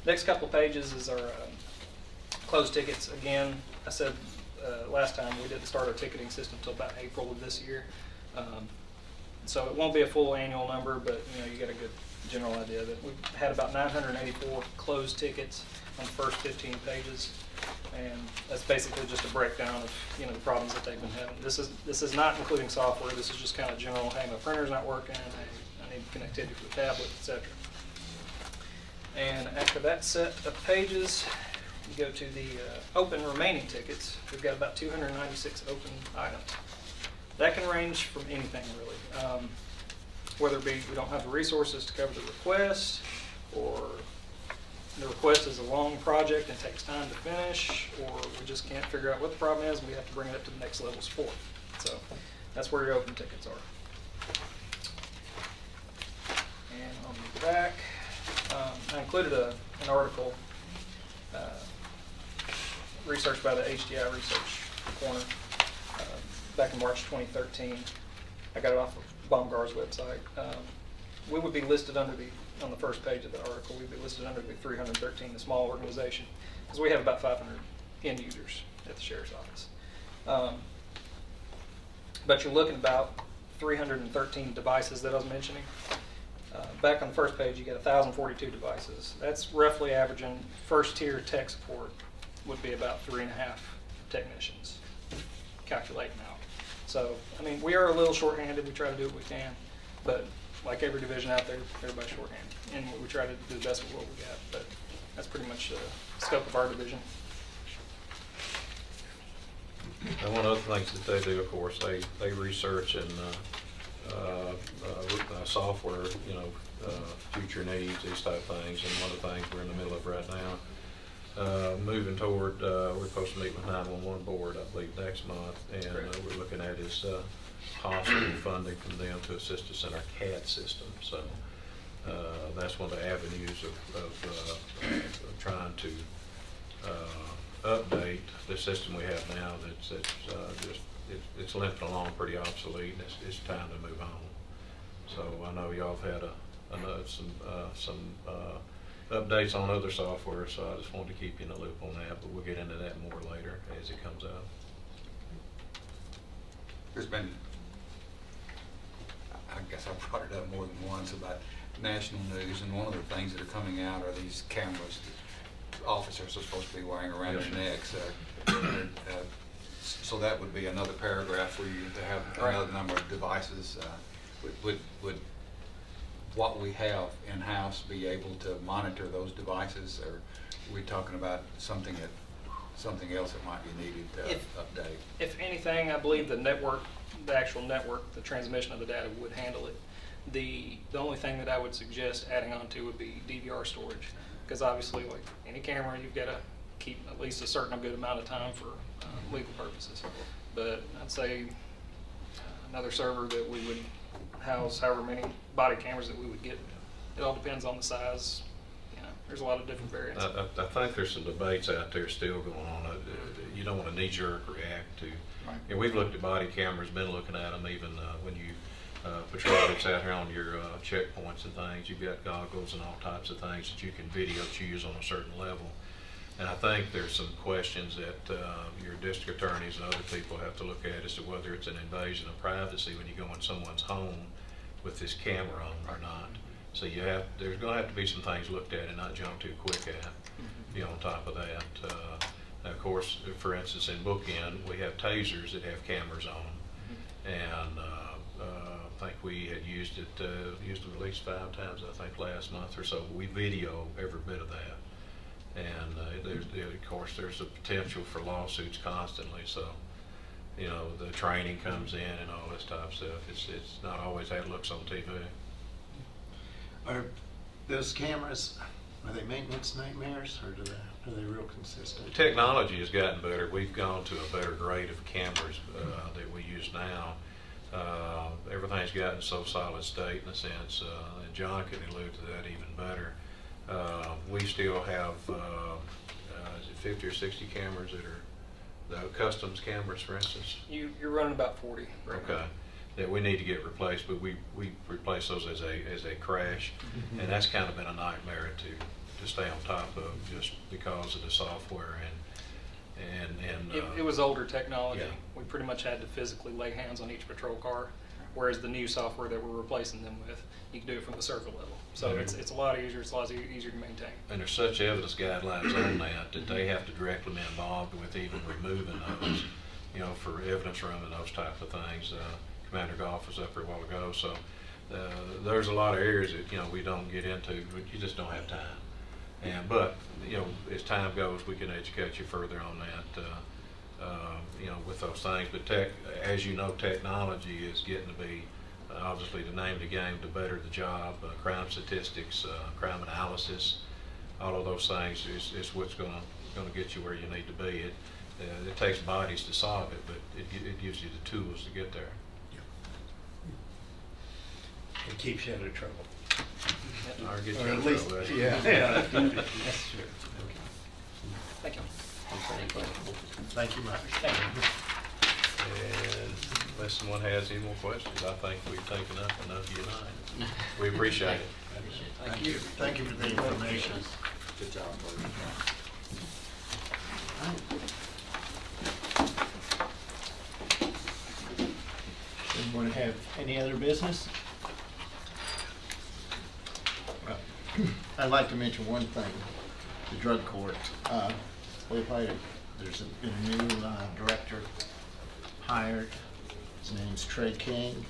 Next couple pages is our closed tickets. Again, I said last time we didn't start our ticketing system until about April of this year. So it won't be a full annual number, but you know, you get a good general idea that we've had about 984 closed tickets on the first 15 pages. And that's basically just a breakdown of, you know, the problems that they've been having. This is not including software. This is just kind of general, hey, my printer's not working, I need connectivity for the tablet, etc. And after that set of pages, you go to the open remaining tickets. We've got about 296 open items. That can range from anything, really. Whether it be we don't have the resources to cover the request, or the request is a long project and takes time to finish, or we just can't figure out what the problem is and we have to bring it up to the next level of support. So that's where your open tickets are. And on the back, I included an article researched by the HDI Research Corner back in March 2013. I got it off of Baumgar's website. We would be listed under on the first page of the article, we'd be listed under the 313, the small organization, because we have about 500 end users at the Sheriff's Office. But you're looking at about 313 devices that I was mentioning. Back on the first page, you get 1,042 devices. That's roughly averaging first tier tech support would be about 3.5 technicians, calculating out. So, I mean, we are a little shorthanded. We try to do what we can, but like every division out there, everybody's shorthanded, and we try to do the best with what we got. But that's pretty much the scope of our division. And one of the things that they do, of course, they research and software, you know, future needs, these type of things. And one of the things we're in the middle of right now, moving toward, we're supposed to meet with 911 board, I believe, next month, and we're looking at is possible funding from them to assist us in our CAD system. So that's one of the avenues of trying to update the system we have now. It's limping along pretty obsolete, and it's time to move on. So I know y'all have had some updates on other software, so I just wanted to keep you in the loop on that, but we'll get into that more later as it comes out. There's been, I guess I've brought it up more than once about national news, and one of the things that are coming out are these cameras that officers are supposed to be wearing around their necks. So that would be another paragraph for you to have another number of devices. Would what we have in-house be able to monitor those devices, or are we talking about something else that might be needed to update? If anything, I believe the network, the actual network, the transmission of the data would handle it. The only thing that I would suggest adding on to would be DVR storage, because obviously, like any camera, you've got to keep at least a certain good amount of time for legal purposes. But I'd say another server that we would house however many body cameras that we would get. It all depends on the size. You know, there's a lot of different variants. I think there's some debates out there still going on. You don't want to knee-jerk react to And we've looked at body cameras, been looking at them even when you patrol that's out here on your checkpoints and things. You've got goggles and all types of things that you can video choose on a certain level. And I think there's some questions that your district attorneys and other people have to look at as to whether it's an invasion of privacy when you go in someone's home with this camera on or not. So there's going to have to be some things looked at and not jump too quick at. Be on top of that. Of course, for instance, in Bookend, we have tasers that have cameras on them, and I think we had used it at least 5 times, I think, last month or so. We video every bit of that. And of course, there's a potential for lawsuits constantly. So, you know, the training comes in and all this type of stuff. It's not always how it looks on TV. Are those cameras, are they maintenance nightmares, or are they real consistent? The technology has gotten better. We've gone to a better grade of cameras that we use now. Everything's gotten so solid state in a sense, and John can allude to that even better. We still have, is it 50 or 60 cameras that are the customs cameras, for instance? You're running about 40 right Okay. now. That we need to get replaced, but we replace those as they crash, and that's kind of been a nightmare to stay on top of just because of the software and It was older technology. Yeah. We pretty much had to physically lay hands on each patrol car, whereas the new software that we're replacing them with, you can do it from the server level. So it's a lot easier. It's a lot easier to maintain. And there's such evidence guidelines on that they have to directly be involved with even removing those, you know, for evidence room and those type of things. Commander Goff was up here a while ago, so there's a lot of areas that, you know, we don't get into. You just don't have time. But you know, as time goes, we can educate you further on that. You know, with those things. But as you know, technology is getting to be obviously the name of the game to better the job. Crime statistics, crime analysis, all of those things is what's going to get you where you need to be. It takes bodies to solve it, but it gives you the tools to get there. It keeps you out of trouble. Or get you Or out at of least, trouble. yeah. That's true. Thank you. Thank you much. And unless someone has any more questions, I think we've taken up enough of your night. We appreciate it. Thank you. Thank you for the information. Good job, buddy. Anyone have any other business? I'd like to mention one thing, the drug court. There's been a new director hired. His name's Trey King,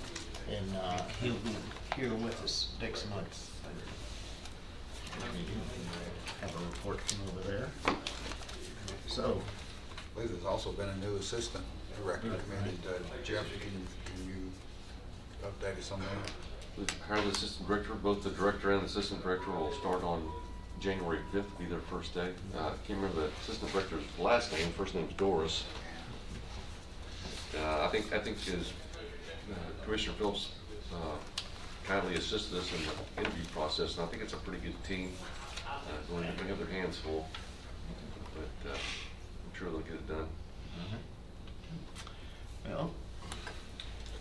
and he'll be here with us next month. Have a report from over there. So, I believe there's also been a new assistant director committed. Jeff, can you update us on that? The hired assistant director, both the director and the assistant director will start on January 5th, be their first day. I can't remember the assistant director's last name. First name's Doris. I think his Commissioner Phillips kindly assisted us in the interview process, and I think it's a pretty good team. Going to have their hands full, but I'm sure they'll get it done. well,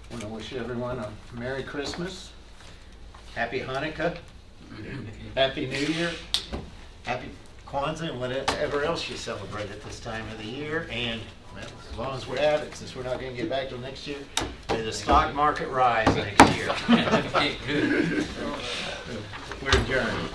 I want to wish everyone a Merry Christmas, Happy Hanukkah, Happy New Year, Happy Kwanzaa, and whatever else you celebrate at this time of the year. And well, as long as we're at it, since we're not going to get back till next year, may the stock market rise next year. We're adjourned.